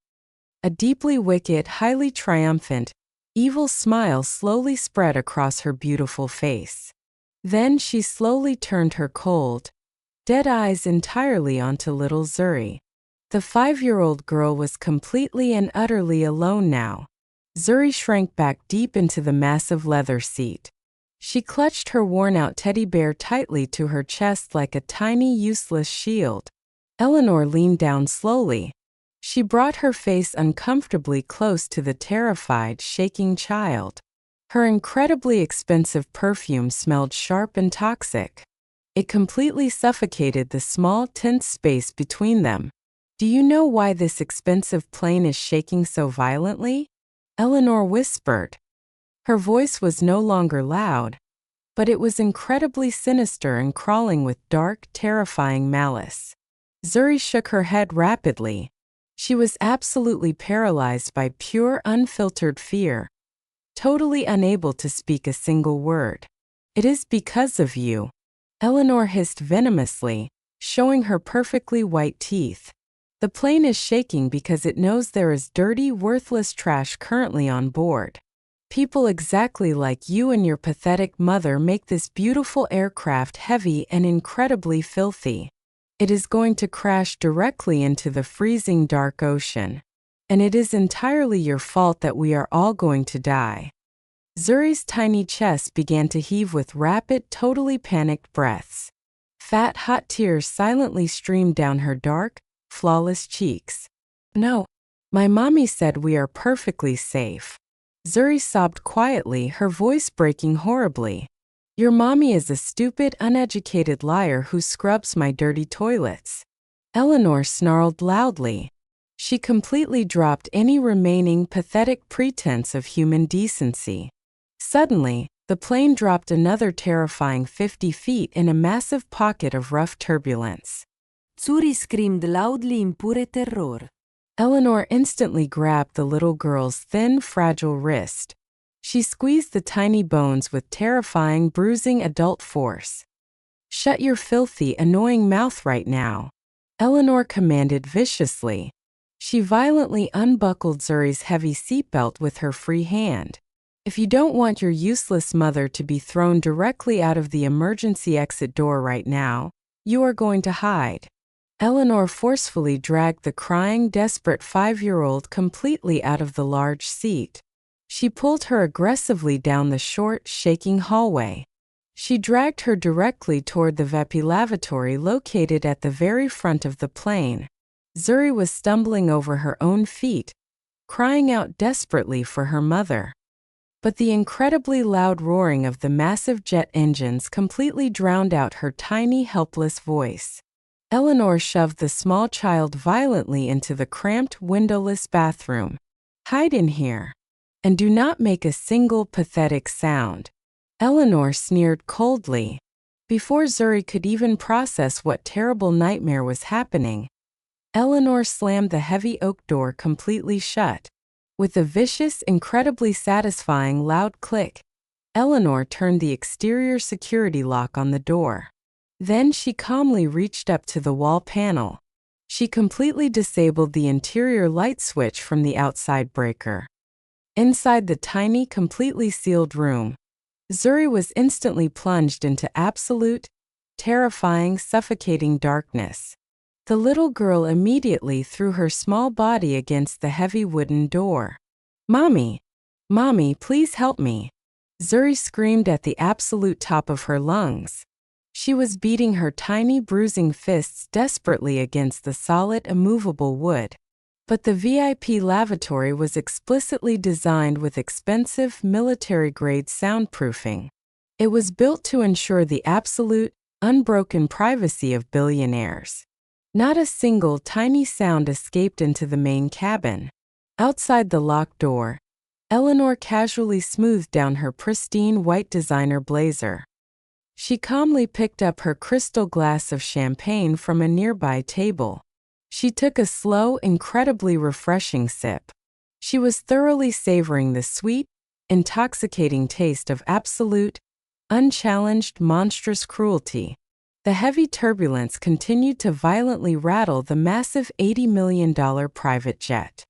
A deeply wicked, highly triumphant, evil smile slowly spread across her beautiful face. Then she slowly turned her cold, dead eyes entirely onto little Zuri. The 5-year-old girl was completely and utterly alone now. Zuri shrank back deep into the massive leather seat. She clutched her worn-out teddy bear tightly to her chest like a tiny, useless shield. Eleanor leaned down slowly. She brought her face uncomfortably close to the terrified, shaking child. Her incredibly expensive perfume smelled sharp and toxic. It completely suffocated the small, tense space between them. Do you know why this expensive plane is shaking so violently? Eleanor whispered. Her voice was no longer loud, but it was incredibly sinister and crawling with dark, terrifying malice. Zuri shook her head rapidly. She was absolutely paralyzed by pure, unfiltered fear, totally unable to speak a single word. It is because of you. Eleanor hissed venomously, showing her perfectly white teeth. The plane is shaking because it knows there is dirty, worthless trash currently on board. People exactly like you and your pathetic mother make this beautiful aircraft heavy and incredibly filthy. It is going to crash directly into the freezing dark ocean. And it is entirely your fault that we are all going to die. Zuri's tiny chest began to heave with rapid, totally panicked breaths. Fat, hot tears silently streamed down her dark, flawless cheeks. No. My mommy said we are perfectly safe. Zuri sobbed quietly, her voice breaking horribly. Your mommy is a stupid, uneducated liar who scrubs my dirty toilets. Eleanor snarled loudly. She completely dropped any remaining pathetic pretense of human decency. Suddenly, the plane dropped another terrifying 50 feet in a massive pocket of rough turbulence. Zuri screamed loudly in pure terror. Eleanor instantly grabbed the little girl's thin, fragile wrist. She squeezed the tiny bones with terrifying, bruising adult force. Shut your filthy, annoying mouth right now, Eleanor commanded viciously. She violently unbuckled Zuri's heavy seatbelt with her free hand. If you don't want your useless mother to be thrown directly out of the emergency exit door right now, you are going to hide. Eleanor forcefully dragged the crying, desperate 5-year-old completely out of the large seat. She pulled her aggressively down the short, shaking hallway. She dragged her directly toward the VIP lavatory located at the very front of the plane. Zuri was stumbling over her own feet, crying out desperately for her mother. But the incredibly loud roaring of the massive jet engines completely drowned out her tiny, helpless voice. Eleanor shoved the small child violently into the cramped, windowless bathroom. "Hide in here. And do not make a single pathetic sound," Eleanor sneered coldly. Before Zuri could even process what terrible nightmare was happening, Eleanor slammed the heavy oak door completely shut. With a vicious, incredibly satisfying loud click, Eleanor turned the exterior security lock on the door. Then she calmly reached up to the wall panel. She completely disabled the interior light switch from the outside breaker. Inside the tiny, completely sealed room, Zuri was instantly plunged into absolute, terrifying, suffocating darkness. The little girl immediately threw her small body against the heavy wooden door. "Mommy! Mommy, please help me!" Zuri screamed at the absolute top of her lungs. She was beating her tiny bruising fists desperately against the solid, immovable wood. But the VIP lavatory was explicitly designed with expensive, military-grade soundproofing. It was built to ensure the absolute, unbroken privacy of billionaires. Not a single tiny sound escaped into the main cabin. Outside the locked door, Eleanor casually smoothed down her pristine white designer blazer. She calmly picked up her crystal glass of champagne from a nearby table. She took a slow, incredibly refreshing sip. She was thoroughly savoring the sweet, intoxicating taste of absolute, unchallenged, monstrous cruelty. The heavy turbulence continued to violently rattle the massive $80 million private jet.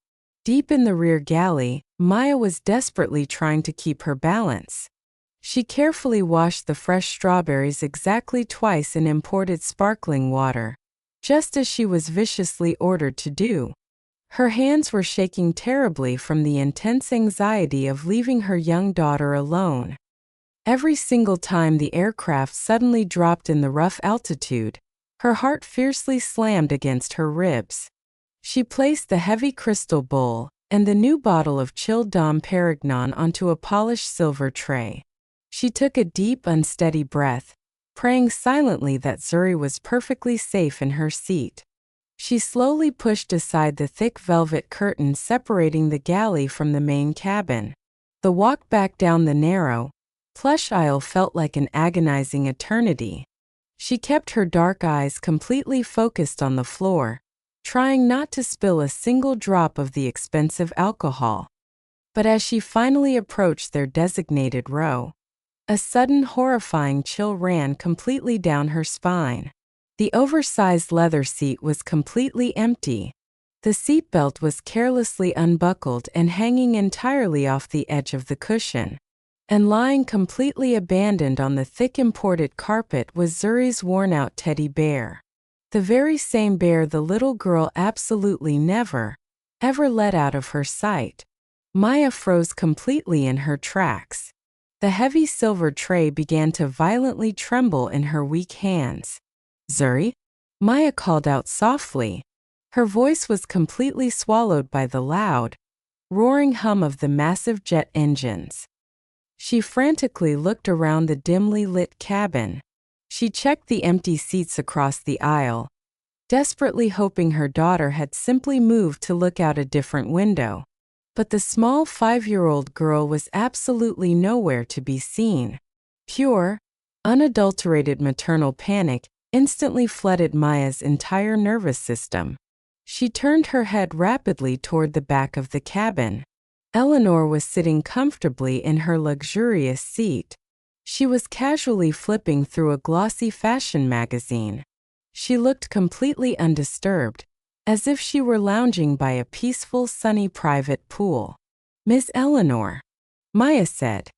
Deep in the rear galley, Maya was desperately trying to keep her balance. She carefully washed the fresh strawberries exactly twice in imported sparkling water, just as she was viciously ordered to do. Her hands were shaking terribly from the intense anxiety of leaving her young daughter alone. Every single time the aircraft suddenly dropped in the rough altitude, her heart fiercely slammed against her ribs. She placed the heavy crystal bowl and the new bottle of chilled Dom Perignon onto a polished silver tray. She took a deep, unsteady breath, praying silently that Zuri was perfectly safe in her seat. She slowly pushed aside the thick velvet curtain separating the galley from the main cabin. The walk back down the narrow, plush aisle felt like an agonizing eternity. She kept her dark eyes completely focused on the floor, trying not to spill a single drop of the expensive alcohol. But as she finally approached their designated row, a sudden horrifying chill ran completely down her spine. The oversized leather seat was completely empty. The seatbelt was carelessly unbuckled and hanging entirely off the edge of the cushion. And lying completely abandoned on the thick imported carpet was Zuri's worn-out teddy bear. The very same bear the little girl absolutely never, ever let out of her sight. Maya froze completely in her tracks. The heavy silver tray began to violently tremble in her weak hands. "Zuri?" Maya called out softly. Her voice was completely swallowed by the loud, roaring hum of the massive jet engines. She frantically looked around the dimly lit cabin. She checked the empty seats across the aisle, desperately hoping her daughter had simply moved to look out a different window. But the small 5-year-old girl was absolutely nowhere to be seen. Pure, unadulterated maternal panic instantly flooded Maya's entire nervous system. She turned her head rapidly toward the back of the cabin. Eleanor was sitting comfortably in her luxurious seat. She was casually flipping through a glossy fashion magazine. She looked completely undisturbed, as if she were lounging by a peaceful, sunny private pool. "Miss Eleanor," Maya said.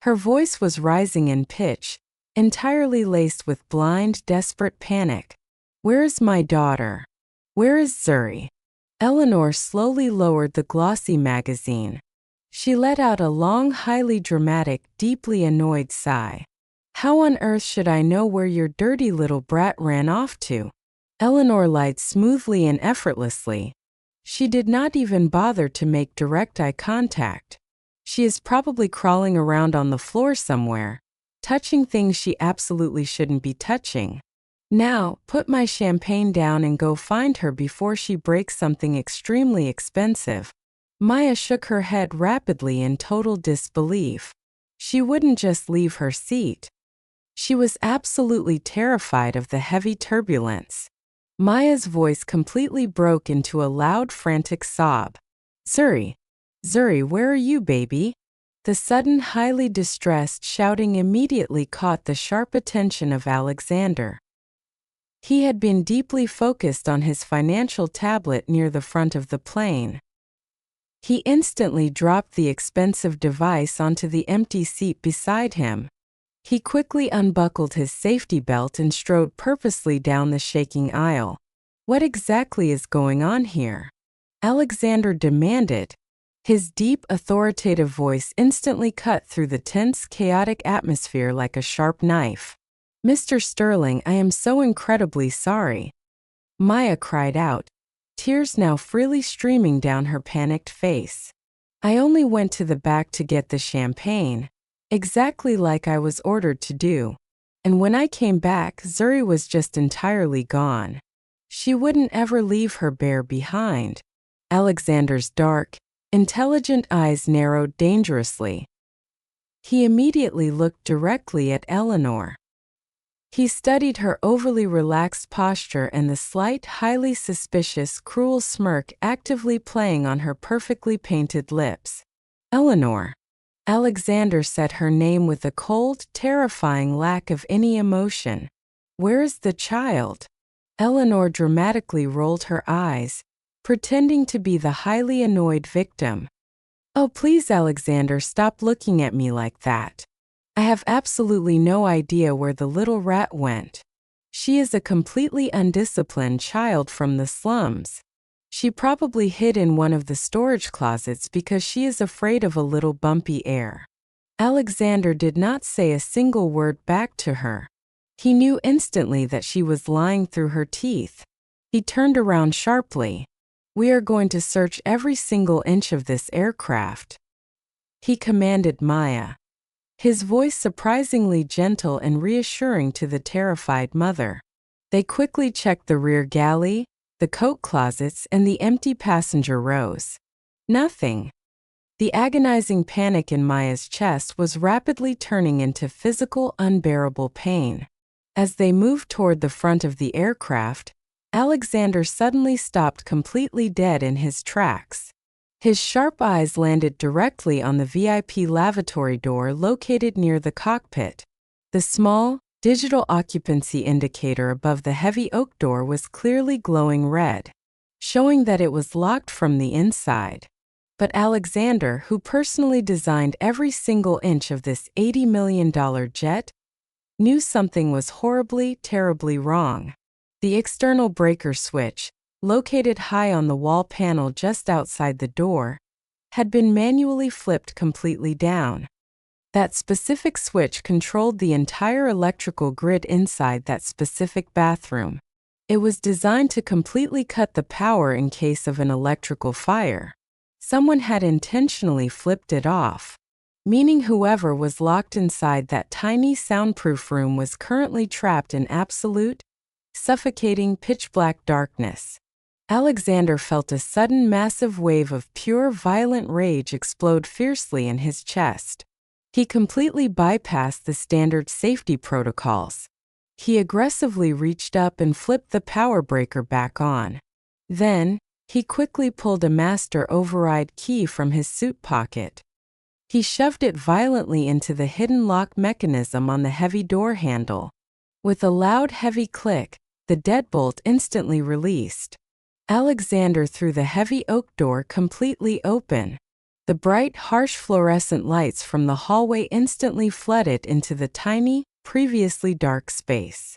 Her voice was rising in pitch, entirely laced with blind, desperate panic. "Where is my daughter? Where is Zuri?" Eleanor slowly lowered the glossy magazine. She let out a long, highly dramatic, deeply annoyed sigh. How on earth should I know where your dirty little brat ran off to? Eleanor lied smoothly and effortlessly. She did not even bother to make direct eye contact. She is probably crawling around on the floor somewhere, touching things she absolutely shouldn't be touching. Now, put my champagne down and go find her before she breaks something extremely expensive. Maya shook her head rapidly in total disbelief. She wouldn't just leave her seat. She was absolutely terrified of the heavy turbulence. Maya's voice completely broke into a loud, frantic sob. Zuri, where are you, baby? The sudden, highly distressed shouting immediately caught the sharp attention of Alexander. He had been deeply focused on his financial tablet near the front of the plane. He instantly dropped the expensive device onto the empty seat beside him. He quickly unbuckled his safety belt and strode purposely down the shaking aisle. What exactly is going on here? Alexander demanded. His deep, authoritative voice instantly cut through the tense, chaotic atmosphere like a sharp knife. Mr. Sterling, I am so incredibly sorry. Maya cried out, tears now freely streaming down her panicked face. I only went to the back to get the champagne, exactly like I was ordered to do. And when I came back, Zuri was just entirely gone. She wouldn't ever leave her bear behind. Alexander's dark, intelligent eyes narrowed dangerously. He immediately looked directly at Eleanor. He studied her overly relaxed posture and the slight, highly suspicious, cruel smirk actively playing on her perfectly painted lips. Eleanor. Alexander said her name with a cold, terrifying lack of any emotion. Where is the child? Eleanor dramatically rolled her eyes, pretending to be the highly annoyed victim. Oh, please, Alexander, stop looking at me like that. I have absolutely no idea where the little rat went. She is a completely undisciplined child from the slums. She probably hid in one of the storage closets because she is afraid of a little bumpy air. Alexander did not say a single word back to her. He knew instantly that she was lying through her teeth. He turned around sharply. We are going to search every single inch of this aircraft, he commanded Maya. His voice surprisingly gentle and reassuring to the terrified mother. They quickly checked the rear galley, the coat closets, and the empty passenger rows. Nothing. The agonizing panic in Maya's chest was rapidly turning into physical, unbearable pain. As they moved toward the front of the aircraft, Alexander suddenly stopped completely dead in his tracks. His sharp eyes landed directly on the VIP lavatory door located near the cockpit. The small, digital occupancy indicator above the heavy oak door was clearly glowing red, showing that it was locked from the inside. But Alexander, who personally designed every single inch of this $80 million jet, knew something was horribly, terribly wrong. The external breaker switch, located high on the wall panel just outside the door, had been manually flipped completely down. That specific switch controlled the entire electrical grid inside that specific bathroom. It was designed to completely cut the power in case of an electrical fire. Someone had intentionally flipped it off, meaning whoever was locked inside that tiny soundproof room was currently trapped in absolute, suffocating pitch-black darkness. Alexander felt a sudden massive wave of pure violent rage explode fiercely in his chest. He completely bypassed the standard safety protocols. He aggressively reached up and flipped the power breaker back on. Then, he quickly pulled a master override key from his suit pocket. He shoved it violently into the hidden lock mechanism on the heavy door handle. With a loud, heavy click, the deadbolt instantly released. Alexander threw the heavy oak door completely open. The bright, harsh fluorescent lights from the hallway instantly flooded into the tiny, previously dark space.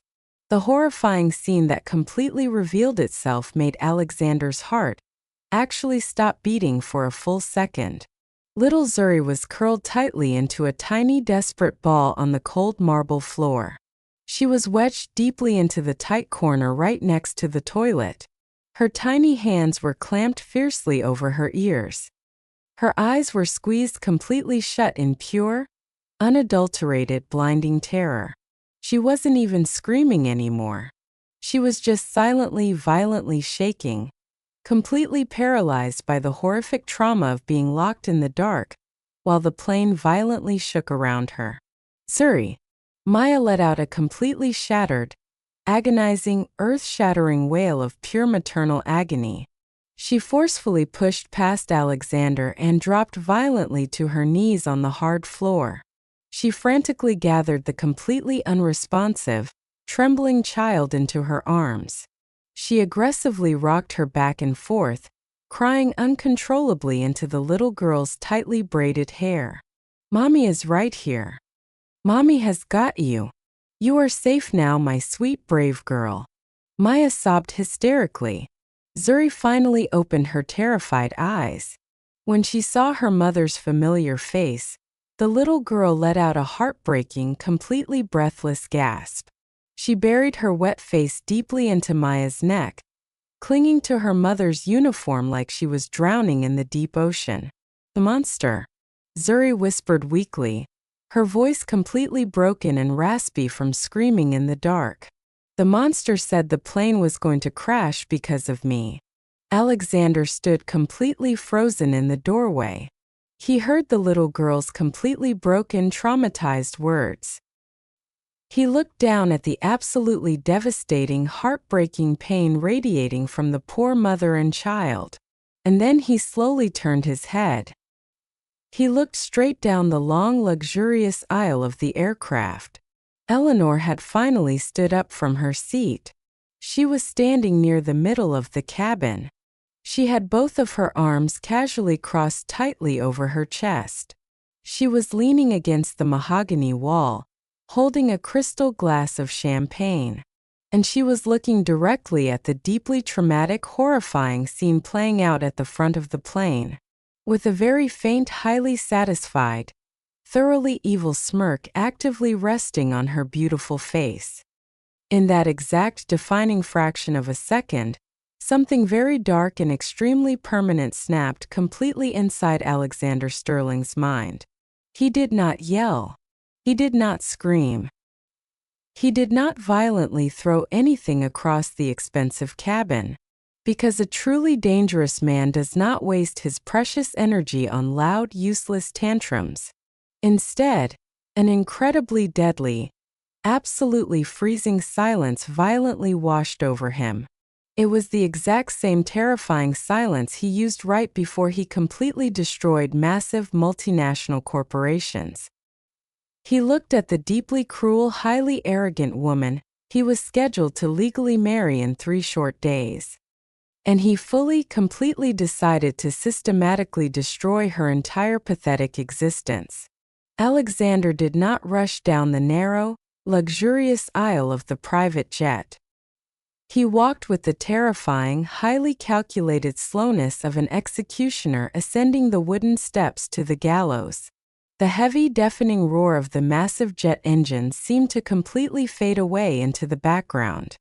The horrifying scene that completely revealed itself made Alexander's heart actually stop beating for a full second. Little Zuri was curled tightly into a tiny, desperate ball on the cold marble floor. She was wedged deeply into the tight corner right next to the toilet. Her tiny hands were clamped fiercely over her ears. Her eyes were squeezed completely shut in pure, unadulterated, blinding terror. She wasn't even screaming anymore. She was just silently, violently shaking, completely paralyzed by the horrific trauma of being locked in the dark, while the plane violently shook around her. Zuri! Maya let out a completely shattered, agonizing, earth-shattering wail of pure maternal agony. She forcefully pushed past Alexander and dropped violently to her knees on the hard floor. She frantically gathered the completely unresponsive, trembling child into her arms. She aggressively rocked her back and forth, crying uncontrollably into the little girl's tightly braided hair. "Mommy is right here. Mommy has got you. You are safe now, my sweet, brave girl." Maya sobbed hysterically. Zuri finally opened her terrified eyes. When she saw her mother's familiar face, the little girl let out a heartbreaking, completely breathless gasp. She buried her wet face deeply into Maya's neck, clinging to her mother's uniform like she was drowning in the deep ocean. "The monster," Zuri whispered weakly, her voice completely broken and raspy from screaming in the dark. "The monster said the plane was going to crash because of me." Alexander stood completely frozen in the doorway. He heard the little girl's completely broken, traumatized words. He looked down at the absolutely devastating, heartbreaking pain radiating from the poor mother and child. And then he slowly turned his head. He looked straight down the long, luxurious aisle of the aircraft. Eleanor had finally stood up from her seat. She was standing near the middle of the cabin. She had both of her arms casually crossed tightly over her chest. She was leaning against the mahogany wall, holding a crystal glass of champagne. And she was looking directly at the deeply traumatic, horrifying scene playing out at the front of the plane. With a very faint, highly satisfied, thoroughly evil smirk actively resting on her beautiful face. In that exact defining fraction of a second, something very dark and extremely permanent snapped completely inside Alexander Sterling's mind. He did not yell. He did not scream. He did not violently throw anything across the expensive cabin, because a truly dangerous man does not waste his precious energy on loud, useless tantrums. Instead, an incredibly deadly, absolutely freezing silence violently washed over him. It was the exact same terrifying silence he used right before he completely destroyed massive multinational corporations. He looked at the deeply cruel, highly arrogant woman he was scheduled to legally marry in 3 short days. And he fully, completely decided to systematically destroy her entire pathetic existence. Alexander did not rush down the narrow, luxurious aisle of the private jet. He walked with the terrifying, highly calculated slowness of an executioner ascending the wooden steps to the gallows. The heavy, deafening roar of the massive jet engine seemed to completely fade away into the background.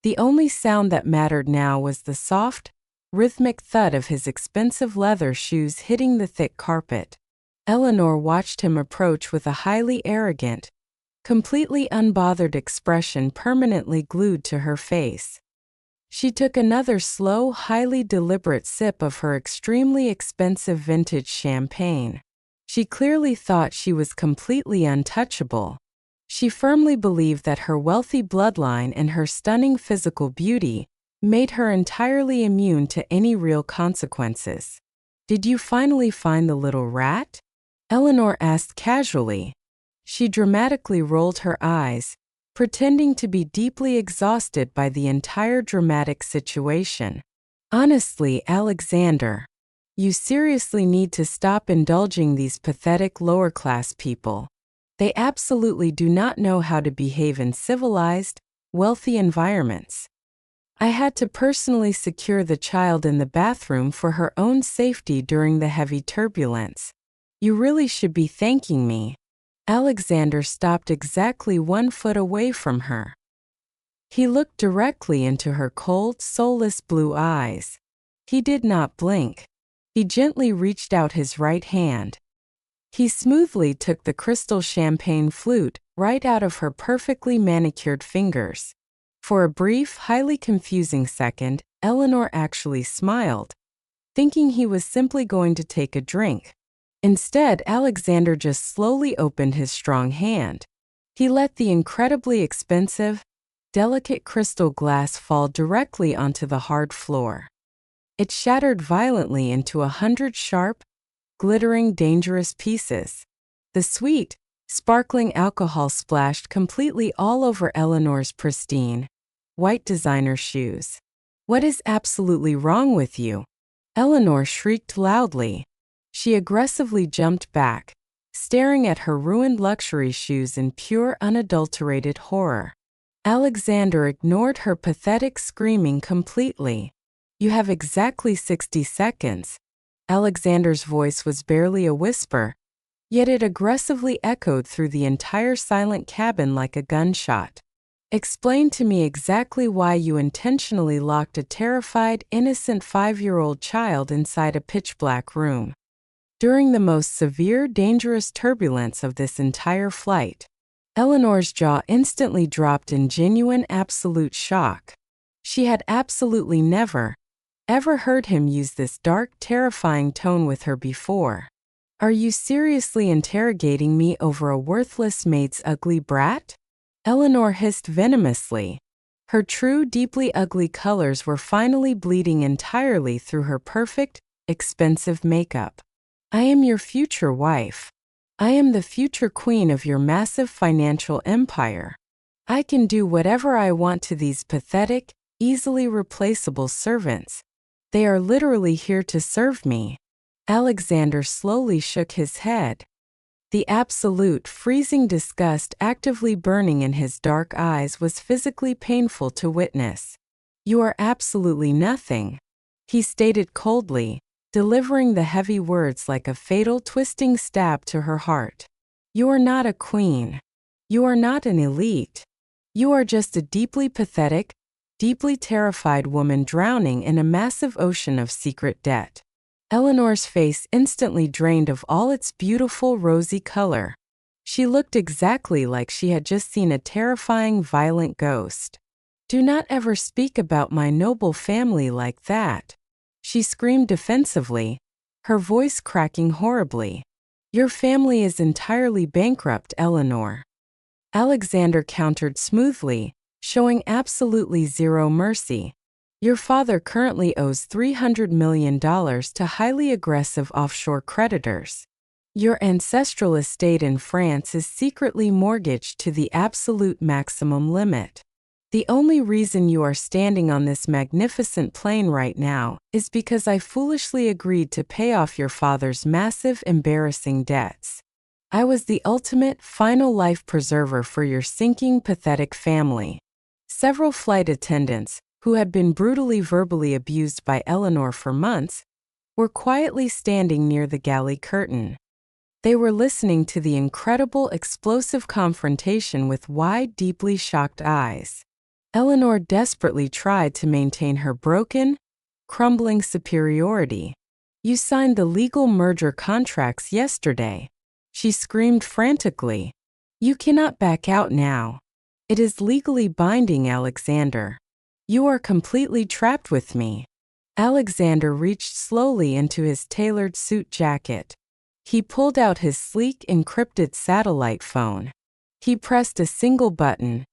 The only sound that mattered now was the soft, rhythmic thud of his expensive leather shoes hitting the thick carpet. Eleanor watched him approach with a highly arrogant, completely unbothered expression permanently glued to her face. She took another slow, highly deliberate sip of her extremely expensive vintage champagne. She clearly thought she was completely untouchable. She firmly believed that her wealthy bloodline and her stunning physical beauty made her entirely immune to any real consequences. "Did you finally find the little rat?" Eleanor asked casually. She dramatically rolled her eyes, pretending to be deeply exhausted by the entire dramatic situation. "Honestly, Alexander, you seriously need to stop indulging these pathetic lower-class people. They absolutely do not know how to behave in civilized, wealthy environments. I had to personally secure the child in the bathroom for her own safety during the heavy turbulence. You really should be thanking me. Alexander stopped exactly 1 foot away from her. He looked directly into her cold, soulless blue eyes. He did not blink. He gently reached out his right hand. He smoothly took the crystal champagne flute right out of her perfectly manicured fingers. For a brief, highly confusing second, Eleanor actually smiled, thinking he was simply going to take a drink. Instead, Alexander just slowly opened his strong hand. He let the incredibly expensive, delicate crystal glass fall directly onto the hard floor. It shattered violently into 100 sharp, glittering, dangerous pieces. The sweet, sparkling alcohol splashed completely all over Eleanor's pristine, white designer shoes. "What is absolutely wrong with you?" Eleanor shrieked loudly. She aggressively jumped back, staring at her ruined luxury shoes in pure, unadulterated horror. Alexander ignored her pathetic screaming completely. "You have exactly 60 seconds. Alexander's voice was barely a whisper, yet it aggressively echoed through the entire silent cabin like a gunshot. "Explain to me exactly why you intentionally locked a terrified, innocent 5-year-old child inside a pitch-black room during the most severe, dangerous turbulence of this entire flight." Eleanor's jaw instantly dropped in genuine, absolute shock. She had absolutely never, ever heard him use this dark, terrifying tone with her before. "Are you seriously interrogating me over a worthless maid's ugly brat?" Eleanor hissed venomously. Her true, deeply ugly colors were finally bleeding entirely through her perfect, expensive makeup. "I am your future wife. I am the future queen of your massive financial empire. I can do whatever I want to these pathetic, easily replaceable servants. They are literally here to serve me." Alexander slowly shook his head, the absolute, freezing disgust actively burning in his dark eyes was physically painful to witness. "You are absolutely nothing," he stated coldly, delivering the heavy words like a fatal, twisting stab to her heart. "You are not a queen. You are not an elite. You are just a deeply pathetic, deeply terrified woman drowning in a massive ocean of secret debt." Eleanor's face instantly drained of all its beautiful rosy color. She looked exactly like she had just seen a terrifying, violent ghost. "Do not ever speak about my noble family like that," she screamed defensively, her voice cracking horribly. "Your family is entirely bankrupt, Eleanor." Alexander countered smoothly, showing absolutely zero mercy. "Your father currently owes $300 million to highly aggressive offshore creditors. Your ancestral estate in France is secretly mortgaged to the absolute maximum limit. The only reason you are standing on this magnificent plane right now is because I foolishly agreed to pay off your father's massive, embarrassing debts. I was the ultimate, final life preserver for your sinking, pathetic family." Several flight attendants, who had been brutally verbally abused by Eleanor for months, were quietly standing near the galley curtain. They were listening to the incredible, explosive confrontation with wide, deeply shocked eyes. Eleanor desperately tried to maintain her broken, crumbling superiority. "You signed the legal merger contracts yesterday," she screamed frantically. "You cannot back out now. It is legally binding, Alexander. You are completely trapped with me." Alexander reached slowly into his tailored suit jacket. He pulled out his sleek, encrypted satellite phone. He pressed a single button,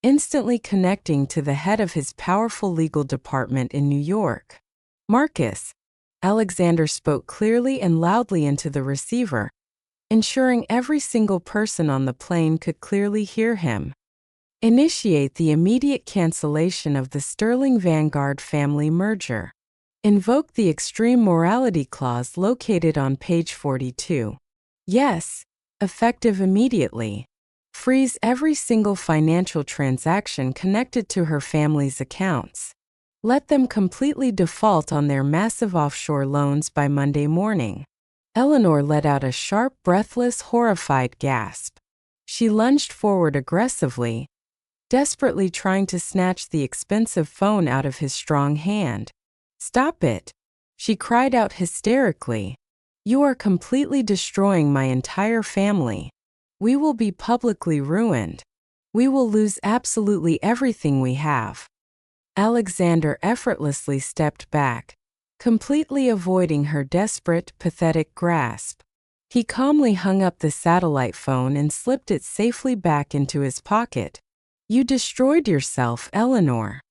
instantly connecting to the head of his powerful legal department in New York. "Marcus," Alexander spoke clearly and loudly into the receiver, ensuring every single person on the plane could clearly hear him. "Initiate the immediate cancellation of the Sterling Vanguard family merger. Invoke the extreme morality clause located on page 42. Yes, effective immediately. Freeze every single financial transaction connected to her family's accounts. Let them completely default on their massive offshore loans by Monday morning." Eleanor let out a sharp, breathless, horrified gasp. She lunged forward aggressively, desperately trying to snatch the expensive phone out of his strong hand. "Stop it!" she cried out hysterically. "You are completely destroying my entire family. We will be publicly ruined. We will lose absolutely everything we have." Alexander effortlessly stepped back, completely avoiding her desperate, pathetic grasp. He calmly hung up the satellite phone and slipped it safely back into his pocket. "You destroyed yourself, Eleanor."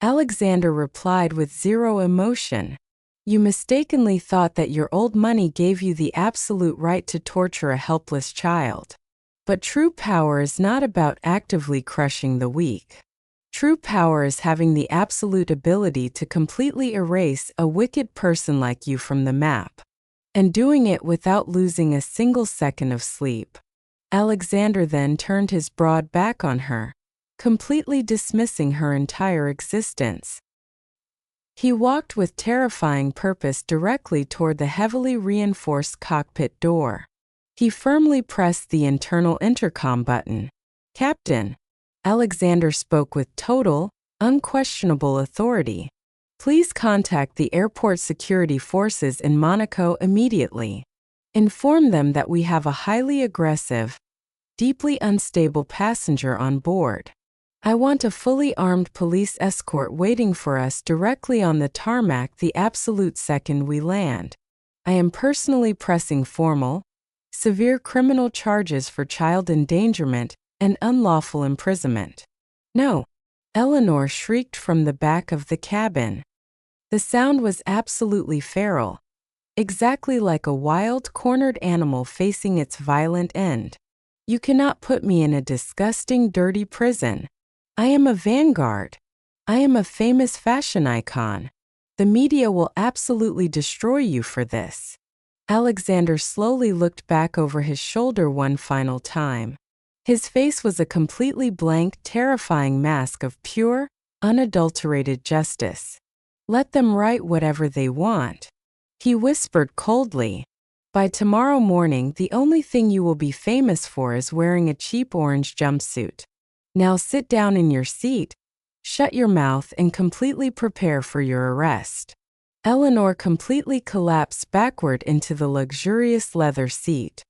Alexander replied with zero emotion. "You mistakenly thought that your old money gave you the absolute right to torture a helpless child. But true power is not about actively crushing the weak. True power is having the absolute ability to completely erase a wicked person like you from the map. And doing it without losing a single second of sleep." Alexander then turned his broad back on her, completely dismissing her entire existence. He walked with terrifying purpose directly toward the heavily reinforced cockpit door. He firmly pressed the internal intercom button. "Captain," Alexander spoke with total, unquestionable authority, "please contact the airport security forces in Monaco immediately. Inform them that we have a highly aggressive, deeply unstable passenger on board. I want a fully armed police escort waiting for us directly on the tarmac the absolute second we land. I am personally pressing formal, severe criminal charges for child endangerment and unlawful imprisonment." "No!" Eleanor shrieked from the back of the cabin. The sound was absolutely feral, exactly like a wild, cornered animal facing its violent end. "You cannot put me in a disgusting, dirty prison. I am a vanguard. I am a famous fashion icon. The media will absolutely destroy you for this." Alexander slowly looked back over his shoulder one final time. His face was a completely blank, terrifying mask of pure, unadulterated justice. "Let them write whatever they want," he whispered coldly. "By tomorrow morning, the only thing you will be famous for is wearing a cheap orange jumpsuit. Now sit down in your seat, shut your mouth, and completely prepare for your arrest." Eleanor completely collapsed backward into the luxurious leather seat.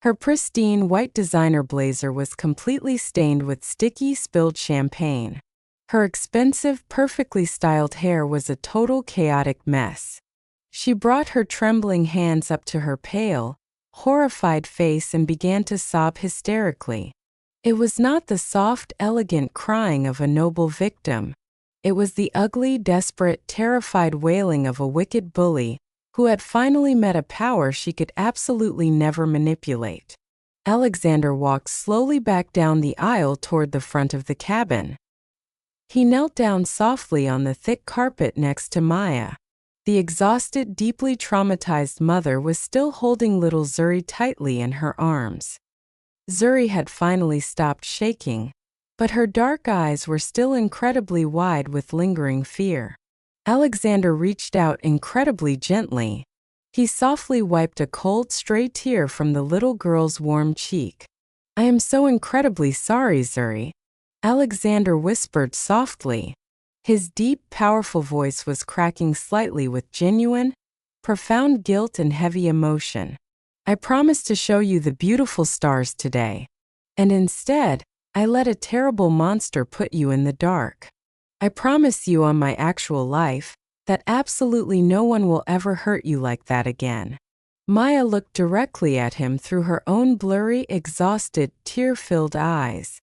Her pristine white designer blazer was completely stained with sticky, spilled champagne. Her expensive, perfectly styled hair was a total chaotic mess. She brought her trembling hands up to her pale, horrified face and began to sob hysterically. It was not the soft, elegant crying of a noble victim. It was the ugly, desperate, terrified wailing of a wicked bully who had finally met a power she could absolutely never manipulate. Alexander walked slowly back down the aisle toward the front of the cabin. He knelt down softly on the thick carpet next to Maya. The exhausted, deeply traumatized mother was still holding little Zuri tightly in her arms. Zuri had finally stopped shaking, but her dark eyes were still incredibly wide with lingering fear. Alexander reached out incredibly gently. He softly wiped a cold, stray tear from the little girl's warm cheek. "I am so incredibly sorry, Zuri," Alexander whispered softly. His deep, powerful voice was cracking slightly with genuine, profound guilt and heavy emotion. "I promised to show you the beautiful stars today. And instead, I let a terrible monster put you in the dark. I promise you on my actual life that absolutely no one will ever hurt you like that again." Maya looked directly at him through her own blurry, exhausted, tear-filled eyes.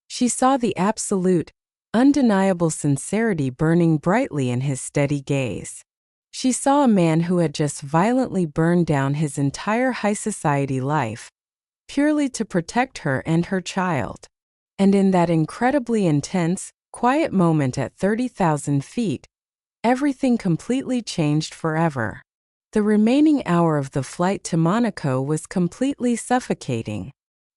She saw the absolute, undeniable sincerity burning brightly in his steady gaze. She saw a man who had just violently burned down his entire high society life, purely to protect her and her child. And in that incredibly intense, quiet moment at 30,000 feet, everything completely changed forever. The remaining hour of the flight to Monaco was completely suffocating.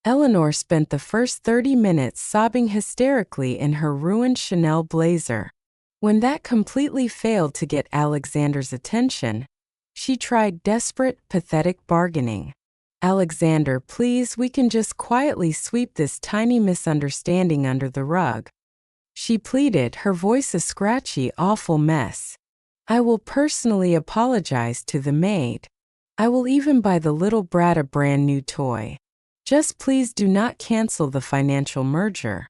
Eleanor spent the first 30 minutes sobbing hysterically in her ruined Chanel blazer. When that completely failed to get Alexander's attention, She tried desperate, pathetic bargaining. Alexander, please, we can just quietly sweep this tiny misunderstanding under the rug. She pleaded, her voice a scratchy, awful mess. I will personally apologize to the maid. I will even buy the little brat a brand new toy. Just please do not cancel the financial merger.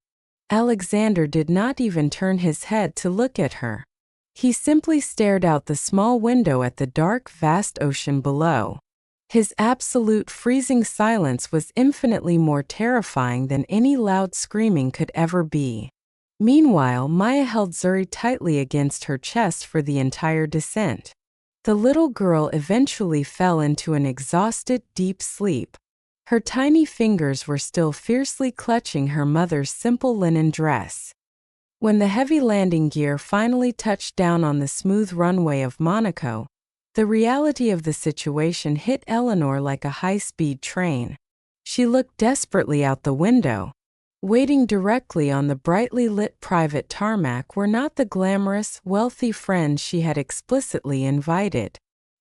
Alexander did not even turn his head to look at her. He simply stared out the small window at the dark, vast ocean below. His absolute freezing silence was infinitely more terrifying than any loud screaming could ever be. Meanwhile, Maya held Zuri tightly against her chest for the entire descent. The little girl eventually fell into an exhausted, deep sleep. Her tiny fingers were still fiercely clutching her mother's simple linen dress. When the heavy landing gear finally touched down on the smooth runway of Monaco, the reality of the situation hit Eleanor like a high-speed train. She looked desperately out the window. Waiting directly on the brightly lit private tarmac were not the glamorous, wealthy friends she had explicitly invited.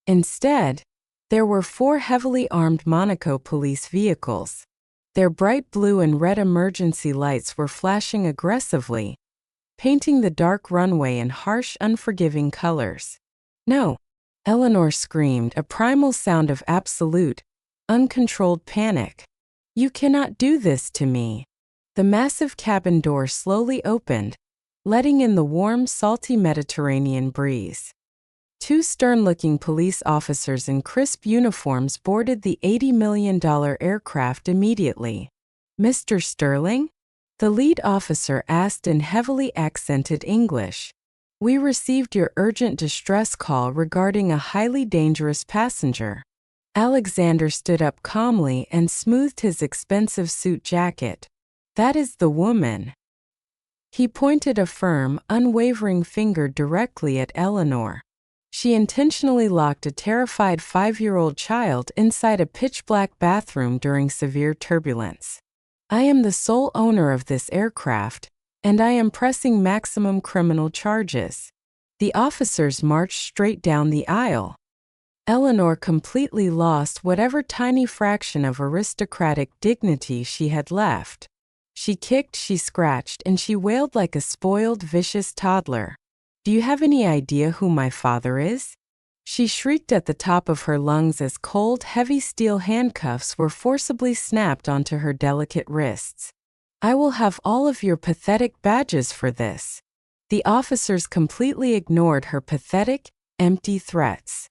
Instead, there were 4 heavily armed Monaco police vehicles. Their bright blue and red emergency lights were flashing aggressively, painting the dark runway in harsh, unforgiving colors. No! Eleanor screamed, a primal sound of absolute, uncontrolled panic. You cannot do this to me. The massive cabin door slowly opened, letting in the warm, salty Mediterranean breeze. 2 stern-looking police officers in crisp uniforms boarded the $80 million aircraft immediately. Mr. Sterling? The lead officer asked in heavily accented English. We received your urgent distress call regarding a highly dangerous passenger. Alexander stood up calmly and smoothed his expensive suit jacket. That is the woman. He pointed a firm, unwavering finger directly at Eleanor. She intentionally locked a terrified 5-year-old child inside a pitch-black bathroom during severe turbulence. I am the sole owner of this aircraft, and I am pressing maximum criminal charges. The officers marched straight down the aisle. Eleanor completely lost whatever tiny fraction of aristocratic dignity she had left. She kicked, she scratched, and she wailed like a spoiled, vicious toddler. Do you have any idea who my father is? She shrieked at the top of her lungs as cold, heavy steel handcuffs were forcibly snapped onto her delicate wrists. I will have all of your pathetic badges for this. The officers completely ignored her pathetic, empty threats.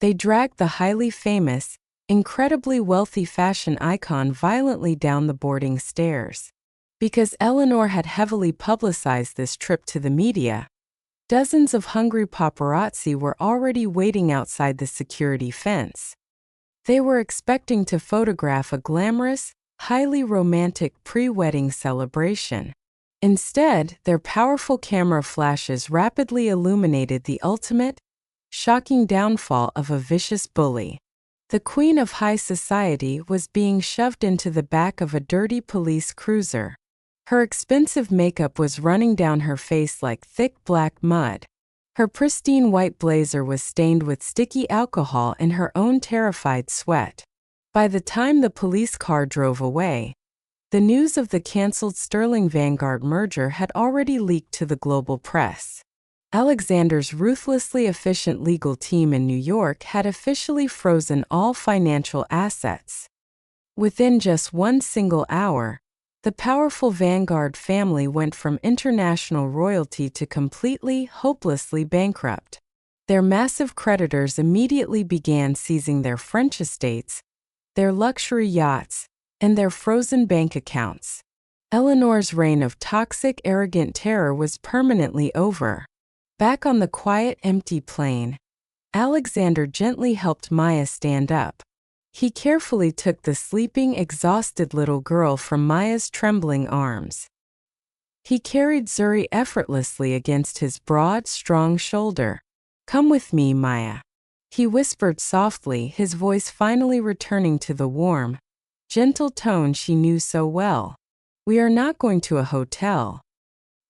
They dragged the highly famous, incredibly wealthy fashion icon violently down the boarding stairs. Because Eleanor had heavily publicized this trip to the media, dozens of hungry paparazzi were already waiting outside the security fence. They were expecting to photograph a glamorous, highly romantic pre-wedding celebration. Instead, their powerful camera flashes rapidly illuminated the ultimate, shocking downfall of a vicious bully. The queen of high society was being shoved into the back of a dirty police cruiser. Her expensive makeup was running down her face like thick black mud. Her pristine white blazer was stained with sticky alcohol and her own terrified sweat. By the time the police car drove away, the news of the cancelled Sterling Vanguard merger had already leaked to the global press. Alexander's ruthlessly efficient legal team in New York had officially frozen all financial assets. Within just one single hour, the powerful Vanguard family went from international royalty to completely, hopelessly bankrupt. Their massive creditors immediately began seizing their French estates, their luxury yachts, and their frozen bank accounts. Eleanor's reign of toxic, arrogant terror was permanently over. Back on the quiet, empty plane, Alexander gently helped Maya stand up. He carefully took the sleeping, exhausted little girl from Maya's trembling arms. He carried Zuri effortlessly against his broad, strong shoulder. Come with me, Maya. He whispered softly, his voice finally returning to the warm, gentle tone she knew so well. We are not going to a hotel.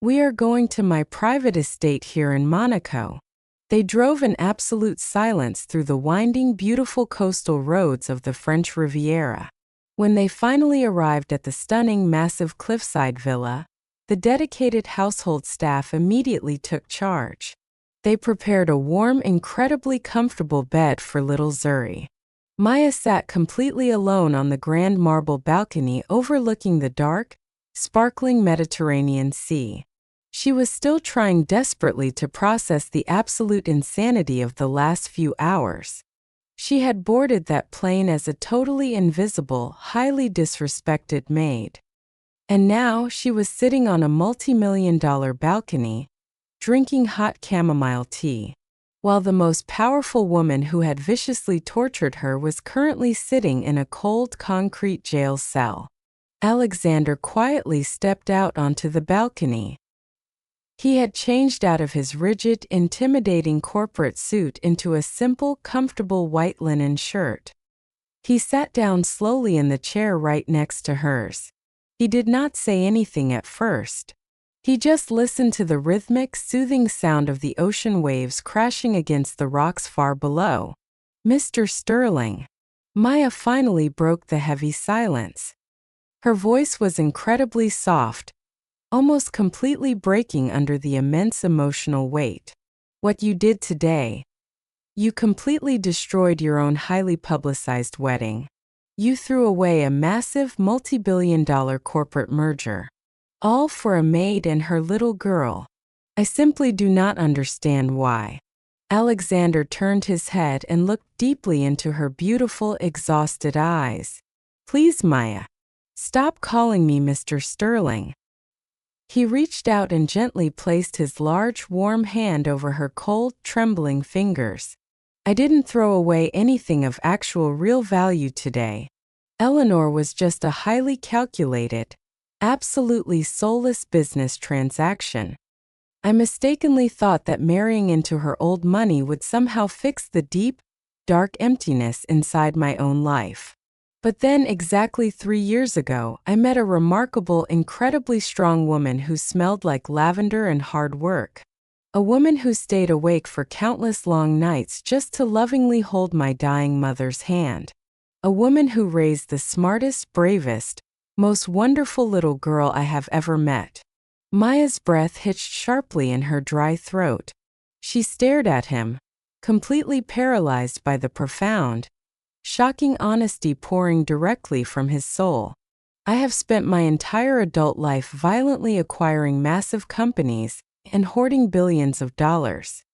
We are going to my private estate here in Monaco. They drove in absolute silence through the winding, beautiful coastal roads of the French Riviera. When they finally arrived at the stunning, massive cliffside villa, the dedicated household staff immediately took charge. They prepared a warm, incredibly comfortable bed for little Zuri. Maya sat completely alone on the grand marble balcony overlooking the dark, sparkling Mediterranean Sea. She was still trying desperately to process the absolute insanity of the last few hours. She had boarded that plane as a totally invisible, highly disrespected maid. And now she was sitting on a multi-million-dollar balcony, drinking hot chamomile tea, while the most powerful woman who had viciously tortured her was currently sitting in a cold concrete jail cell. Alexander quietly stepped out onto the balcony. He had changed out of his rigid, intimidating corporate suit into a simple, comfortable white linen shirt. He sat down slowly in the chair right next to hers. He did not say anything at first. He just listened to the rhythmic, soothing sound of the ocean waves crashing against the rocks far below. "Mr. Sterling." Maya finally broke the heavy silence. Her voice was incredibly soft, almost completely breaking under the immense emotional weight. "What you did today. You completely destroyed your own highly publicized wedding. You threw away a massive multi-billion-dollar corporate merger. All for a maid and her little girl. I simply do not understand why." Alexander turned his head and looked deeply into her beautiful, exhausted eyes. "Please, Maya. Stop calling me Mr. Sterling." He reached out and gently placed his large, warm hand over her cold, trembling fingers. "I didn't throw away anything of actual real value today. Eleanor was just a highly calculated, absolutely soulless business transaction. I mistakenly thought that marrying into her old money would somehow fix the deep, dark emptiness inside my own life. But then exactly 3 years ago, I met a remarkable, incredibly strong woman who smelled like lavender and hard work. A woman who stayed awake for countless long nights just to lovingly hold my dying mother's hand. A woman who raised the smartest, bravest, most wonderful little girl I have ever met." Maya's breath hitched sharply in her dry throat. She stared at him, completely paralyzed by the profound, shocking honesty pouring directly from his soul. "I have spent my entire adult life violently acquiring massive companies and hoarding billions of dollars."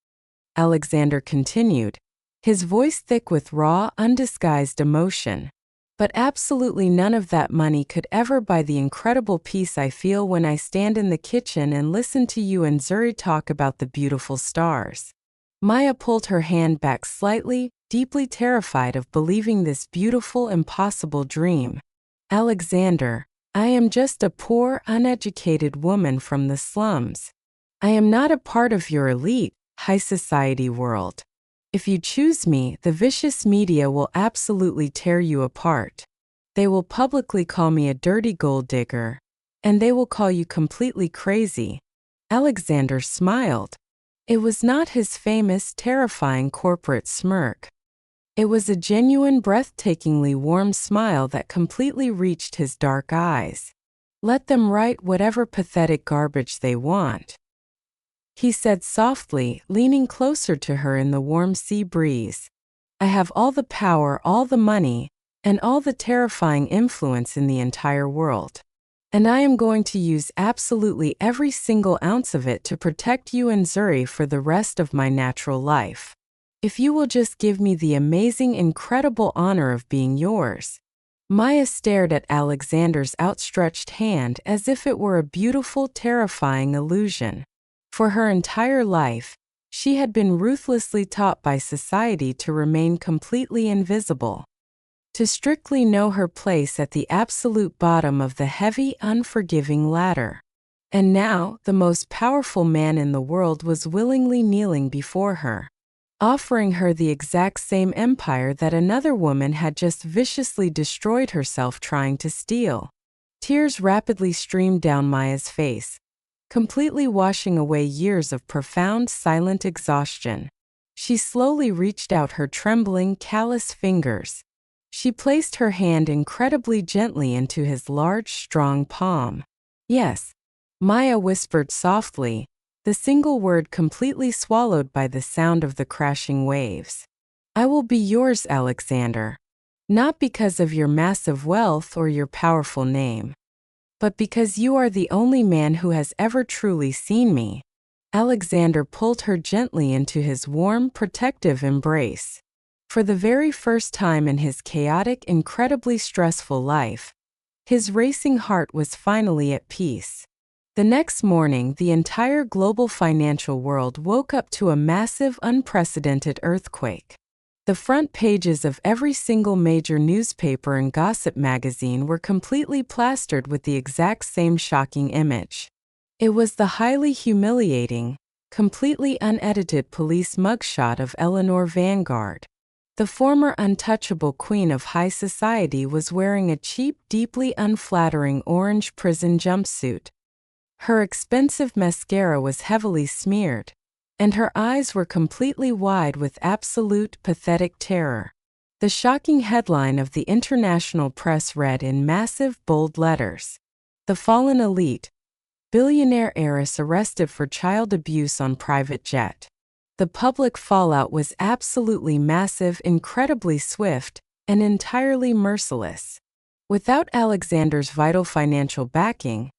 Alexander continued, his voice thick with raw, undisguised emotion. "But absolutely none of that money could ever buy the incredible peace I feel when I stand in the kitchen and listen to you and Zuri talk about the beautiful stars." Maya pulled her hand back slightly, deeply terrified of believing this beautiful, impossible dream. "Alexander, I am just a poor, uneducated woman from the slums. I am not a part of your elite, high society world. If you choose me, the vicious media will absolutely tear you apart. They will publicly call me a dirty gold digger, and they will call you completely crazy." Alexander smiled. It was not his famous, terrifying corporate smirk. It was a genuine, breathtakingly warm smile that completely reached his dark eyes. "Let them write whatever pathetic garbage they want," he said softly, leaning closer to her in the warm sea breeze. "I have all the power, all the money, and all the terrifying influence in the entire world. And I am going to use absolutely every single ounce of it to protect you and Zuri for the rest of my natural life. If you will just give me the amazing, incredible honor of being yours." Maya stared at Alexander's outstretched hand as if it were a beautiful, terrifying illusion. For her entire life, she had been ruthlessly taught by society to remain completely invisible, to strictly know her place at the absolute bottom of the heavy, unforgiving ladder. And now, the most powerful man in the world was willingly kneeling before her, offering her the exact same empire that another woman had just viciously destroyed herself trying to steal. Tears rapidly streamed down Maya's face, completely washing away years of profound, silent exhaustion. She slowly reached out her trembling, callous fingers. She placed her hand incredibly gently into his large, strong palm. Yes, Maya whispered softly, the single word completely swallowed by the sound of the crashing waves. I will be yours, Alexander. Not because of your massive wealth or your powerful name, but because you are the only man who has ever truly seen me. Alexander pulled her gently into his warm, protective embrace. For the very first time in his chaotic, incredibly stressful life, his racing heart was finally at peace. The next morning, the entire global financial world woke up to a massive, unprecedented earthquake. The front pages of every single major newspaper and gossip magazine were completely plastered with the exact same shocking image. It was the highly humiliating, completely unedited police mugshot of Eleanor Vanguard. The former untouchable queen of high society was wearing a cheap, deeply unflattering orange prison jumpsuit. Her expensive mascara was heavily smeared, and her eyes were completely wide with absolute, pathetic terror. The shocking headline of the international press read in massive, bold letters, "The fallen elite, billionaire heiress arrested for child abuse on private jet." The public fallout was absolutely massive, incredibly swift, and entirely merciless. Without Alexander's vital financial backing,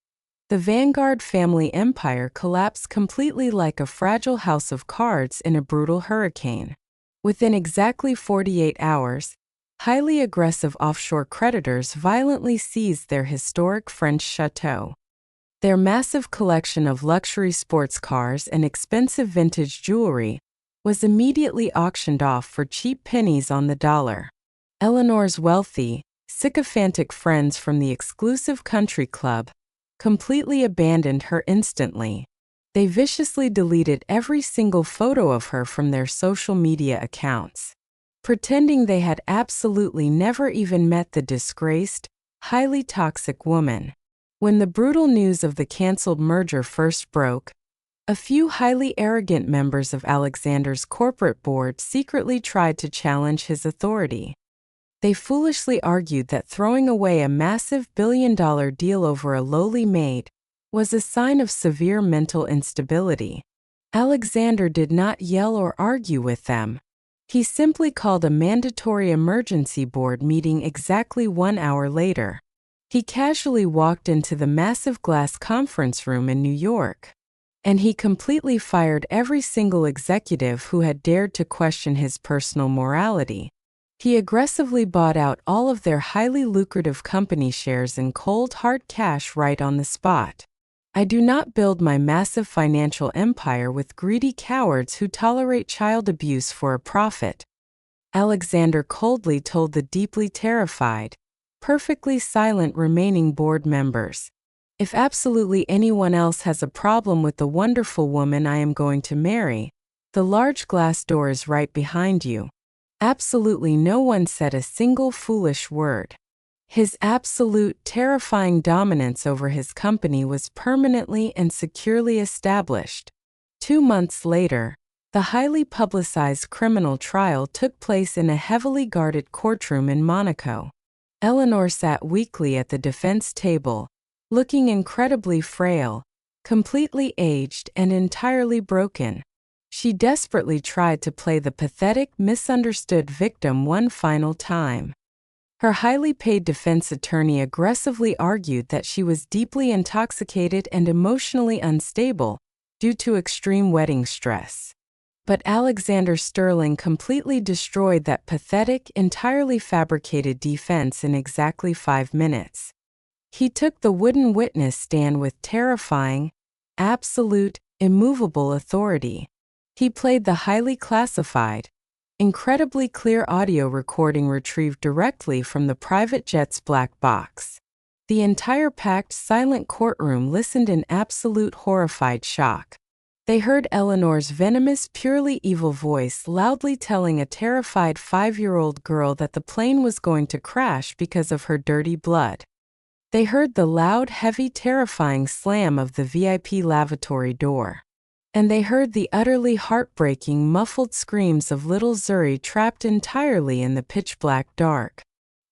the Vanguard family empire collapsed completely like a fragile house of cards in a brutal hurricane. Within exactly 48 hours, highly aggressive offshore creditors violently seized their historic French chateau. Their massive collection of luxury sports cars and expensive vintage jewelry was immediately auctioned off for cheap pennies on the dollar. Eleanor's wealthy, sycophantic friends from the exclusive country club completely abandoned her instantly. They viciously deleted every single photo of her from their social media accounts, pretending they had absolutely never even met the disgraced, highly toxic woman. When the brutal news of the cancelled merger first broke, a few highly arrogant members of Alexander's corporate board secretly tried to challenge his authority. They foolishly argued that throwing away a massive billion-dollar deal over a lowly maid was a sign of severe mental instability. Alexander did not yell or argue with them. He simply called a mandatory emergency board meeting exactly 1 hour later. He casually walked into the massive glass conference room in New York, and he completely fired every single executive who had dared to question his personal morality. He aggressively bought out all of their highly lucrative company shares in cold hard cash right on the spot. I do not build my massive financial empire with greedy cowards who tolerate child abuse for a profit, Alexander coldly told the deeply terrified, perfectly silent remaining board members. If absolutely anyone else has a problem with the wonderful woman I am going to marry, the large glass door is right behind you. Absolutely no one said a single foolish word. His absolute, terrifying dominance over his company was permanently and securely established. 2 months later, the highly publicized criminal trial took place in a heavily guarded courtroom in Monaco. Eleanor sat weakly at the defense table, looking incredibly frail, completely aged and entirely broken. She desperately tried to play the pathetic, misunderstood victim one final time. Her highly paid defense attorney aggressively argued that she was deeply intoxicated and emotionally unstable due to extreme wedding stress. But Alexander Sterling completely destroyed that pathetic, entirely fabricated defense in exactly 5 minutes. He took the wooden witness stand with terrifying, absolute, immovable authority. He played the highly classified, incredibly clear audio recording retrieved directly from the private jet's black box. The entire packed, silent courtroom listened in absolute horrified shock. They heard Eleanor's venomous, purely evil voice loudly telling a terrified 5-year-old girl that the plane was going to crash because of her dirty blood. They heard the loud, heavy, terrifying slam of the VIP lavatory door. and they heard the utterly heartbreaking, muffled screams of little Zuri trapped entirely in the pitch-black dark.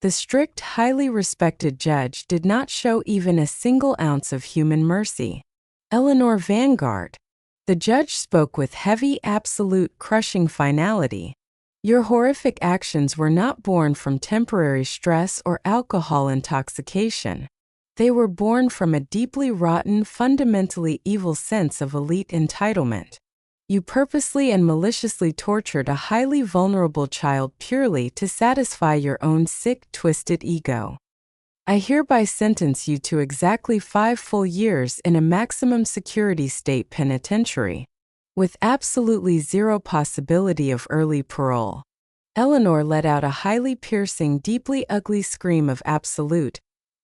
The strict, highly respected judge did not show even a single ounce of human mercy. Eleanor Vanguard. The judge spoke with heavy, absolute, crushing finality. Your horrific actions were not born from temporary stress or alcohol intoxication. They were born from a deeply rotten, fundamentally evil sense of elite entitlement. You purposely and maliciously tortured a highly vulnerable child purely to satisfy your own sick, twisted ego. I hereby sentence you to exactly 5 full years in a maximum security state penitentiary, with absolutely zero possibility of early parole. Eleanor let out a highly piercing, deeply ugly scream of absolute,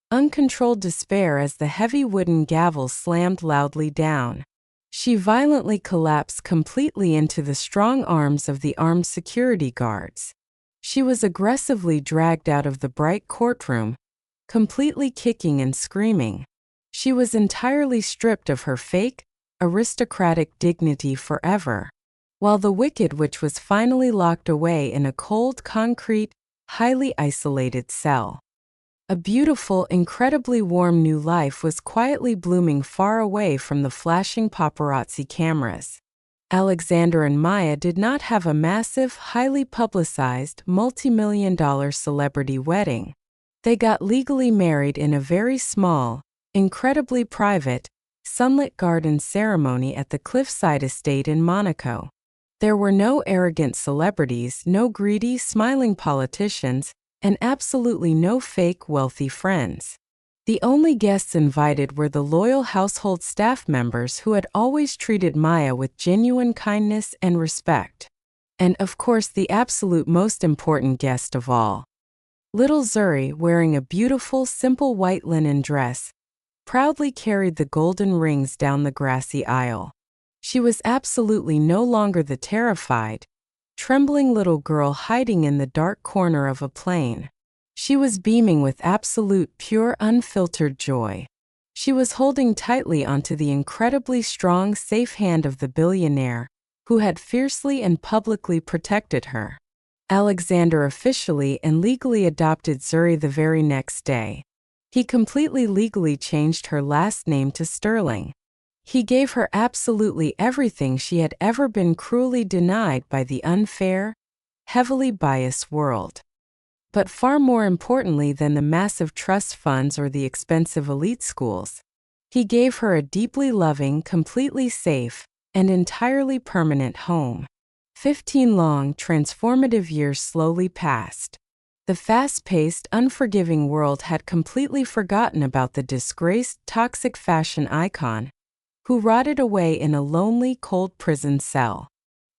uncontrolled despair as the heavy wooden gavel slammed loudly down. She violently collapsed completely into the strong arms of the armed security guards. She was aggressively dragged out of the bright courtroom, completely kicking and screaming. She was entirely stripped of her fake, aristocratic dignity forever, while the wicked witch was finally locked away in a cold, concrete, highly isolated cell. A beautiful, incredibly warm new life was quietly blooming far away from the flashing paparazzi cameras. Alexander and Maya did not have a massive, highly publicized, multi-million-dollar celebrity wedding. They got legally married in a very small, incredibly private, sunlit garden ceremony at the Cliffside Estate in Monaco. There were no arrogant celebrities, no greedy, smiling politicians, and absolutely no fake wealthy friends. The only guests invited were the loyal household staff members who had always treated Maya with genuine kindness and respect. And of course the absolute most important guest of all. Little Zuri, wearing a beautiful, simple white linen dress, proudly carried the golden rings down the grassy aisle. She was absolutely no longer the terrified, trembling little girl hiding in the dark corner of a plane. She was beaming with absolute, pure, unfiltered joy. She was holding tightly onto the incredibly strong, safe hand of the billionaire, who had fiercely and publicly protected her. Alexander officially and legally adopted Zuri the very next day. He completely legally changed her last name to Sterling. He gave her absolutely everything she had ever been cruelly denied by the unfair, heavily biased world. But far more importantly than the massive trust funds or the expensive elite schools, he gave her a deeply loving, completely safe, and entirely permanent home. 15 long, transformative years slowly passed. The fast-paced, unforgiving world had completely forgotten about the disgraced, toxic fashion icon, who rotted away in a lonely, cold prison cell.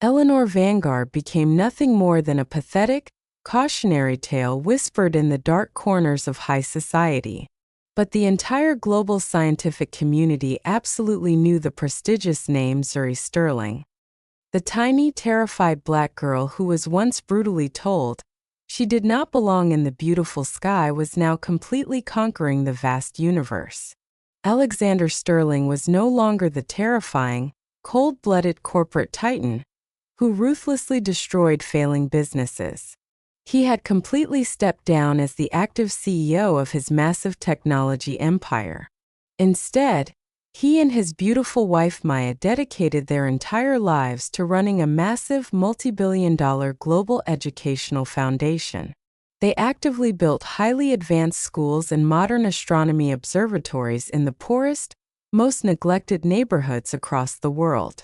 Eleanor Vanguard became nothing more than a pathetic, cautionary tale whispered in the dark corners of high society. But the entire global scientific community absolutely knew the prestigious name Zuri Sterling. The tiny, terrified black girl who was once brutally told she did not belong in the beautiful sky was now completely conquering the vast universe. Alexander Sterling was no longer the terrifying, cold-blooded corporate titan who ruthlessly destroyed failing businesses. He had completely stepped down as the active CEO of his massive technology empire. Instead, he and his beautiful wife Maya dedicated their entire lives to running a massive multi-billion-dollar global educational foundation. They actively built highly advanced schools and modern astronomy observatories in the poorest, most neglected neighborhoods across the world.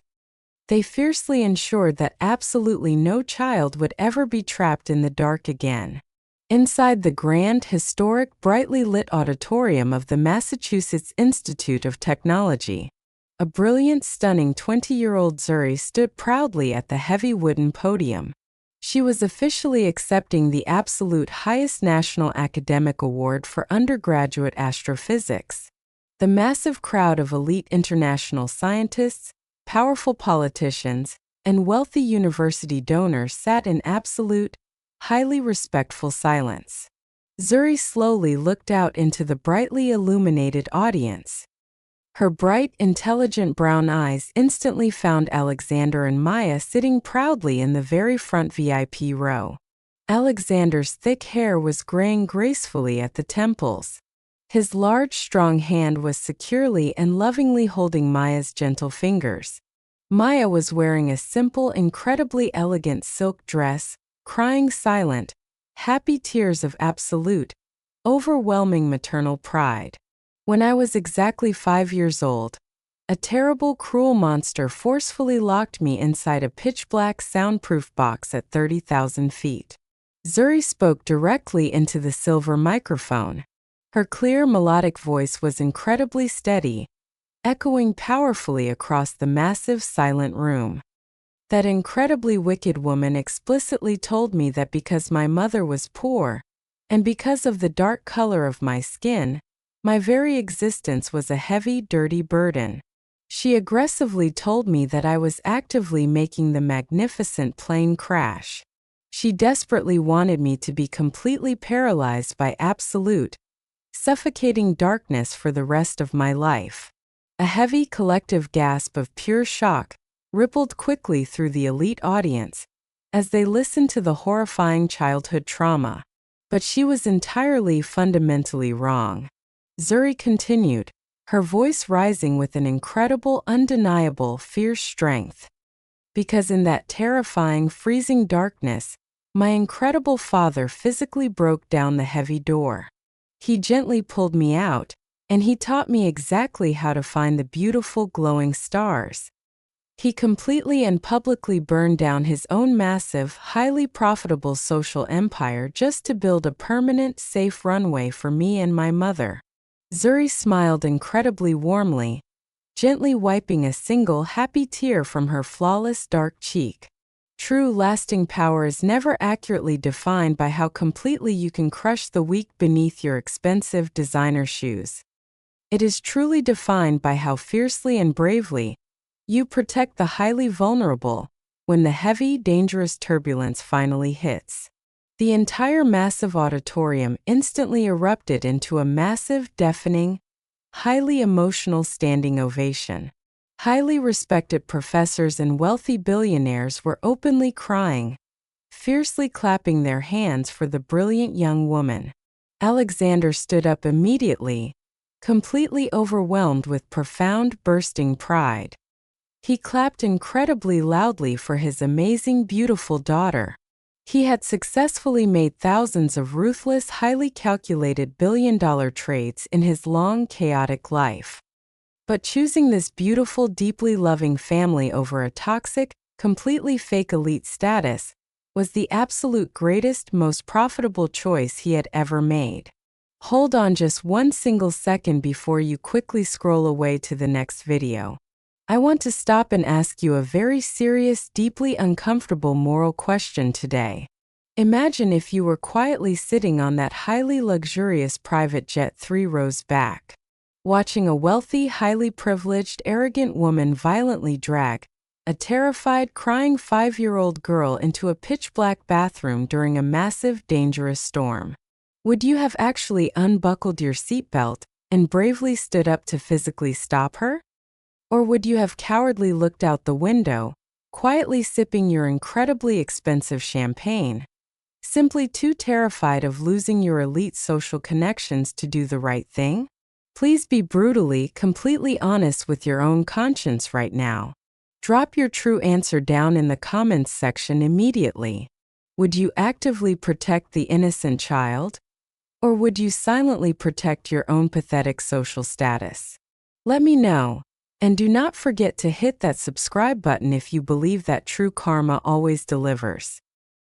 They fiercely ensured that absolutely no child would ever be trapped in the dark again. Inside the grand, historic, brightly lit auditorium of the Massachusetts Institute of Technology, a brilliant, stunning 20-year-old Zuri stood proudly at the heavy wooden podium. She was officially accepting the absolute highest national academic award for undergraduate astrophysics. The massive crowd of elite international scientists, powerful politicians, and wealthy university donors sat in absolute, highly respectful silence. Zuri slowly looked out into the brightly illuminated audience. Her bright, intelligent brown eyes instantly found Alexander and Maya sitting proudly in the very front VIP row. Alexander's thick hair was graying gracefully at the temples. His large, strong hand was securely and lovingly holding Maya's gentle fingers. Maya was wearing a simple, incredibly elegant silk dress, crying silent, happy tears of absolute, overwhelming maternal pride. When I was exactly 5 years old, a terrible, cruel monster forcefully locked me inside a pitch-black soundproof box at 30,000 feet. Zuri spoke directly into the silver microphone. Her clear, melodic voice was incredibly steady, echoing powerfully across the massive, silent room. That incredibly wicked woman explicitly told me that because my mother was poor, and because of the dark color of my skin, my very existence was a heavy, dirty burden. She aggressively told me that I was actively making the magnificent plane crash. She desperately wanted me to be completely paralyzed by absolute, suffocating darkness for the rest of my life. A heavy collective gasp of pure shock rippled quickly through the elite audience as they listened to the horrifying childhood trauma. But she was entirely fundamentally wrong. Zuri continued, her voice rising with an incredible, undeniable, fierce strength. Because in that terrifying, freezing darkness, my incredible father physically broke down the heavy door. He gently pulled me out, and he taught me exactly how to find the beautiful glowing stars. He completely and publicly burned down his own massive, highly profitable social empire just to build a permanent, safe runway for me and my mother. Zuri smiled incredibly warmly, gently wiping a single happy tear from her flawless dark cheek. True lasting power is never accurately defined by how completely you can crush the weak beneath your expensive designer shoes. It is truly defined by how fiercely and bravely you protect the highly vulnerable when the heavy, dangerous turbulence finally hits. The entire massive auditorium instantly erupted into a massive, deafening, highly emotional standing ovation. Highly respected professors and wealthy billionaires were openly crying, fiercely clapping their hands for the brilliant young woman. Alexander stood up immediately, completely overwhelmed with profound, bursting pride. He clapped incredibly loudly for his amazing, beautiful daughter. He had successfully made thousands of ruthless, highly calculated billion-dollar trades in his long, chaotic life. But choosing this beautiful, deeply loving family over a toxic, completely fake elite status was the absolute greatest, most profitable choice he had ever made. Hold on just one single second before you quickly scroll away to the next video. I want to stop and ask you a very serious, deeply uncomfortable moral question today. Imagine if you were quietly sitting on that highly luxurious private jet 3 rows back, watching a wealthy, highly privileged, arrogant woman violently drag a terrified, crying 5-year-old girl into a pitch-black bathroom during a massive, dangerous storm. Would you have actually unbuckled your seatbelt and bravely stood up to physically stop her? Or would you have cowardly looked out the window, quietly sipping your incredibly expensive champagne, simply too terrified of losing your elite social connections to do the right thing? Please be brutally, completely honest with your own conscience right now. Drop your true answer down in the comments section immediately. Would you actively protect the innocent child? Or would you silently protect your own pathetic social status? Let me know. And do not forget to hit that subscribe button if you believe that true karma always delivers.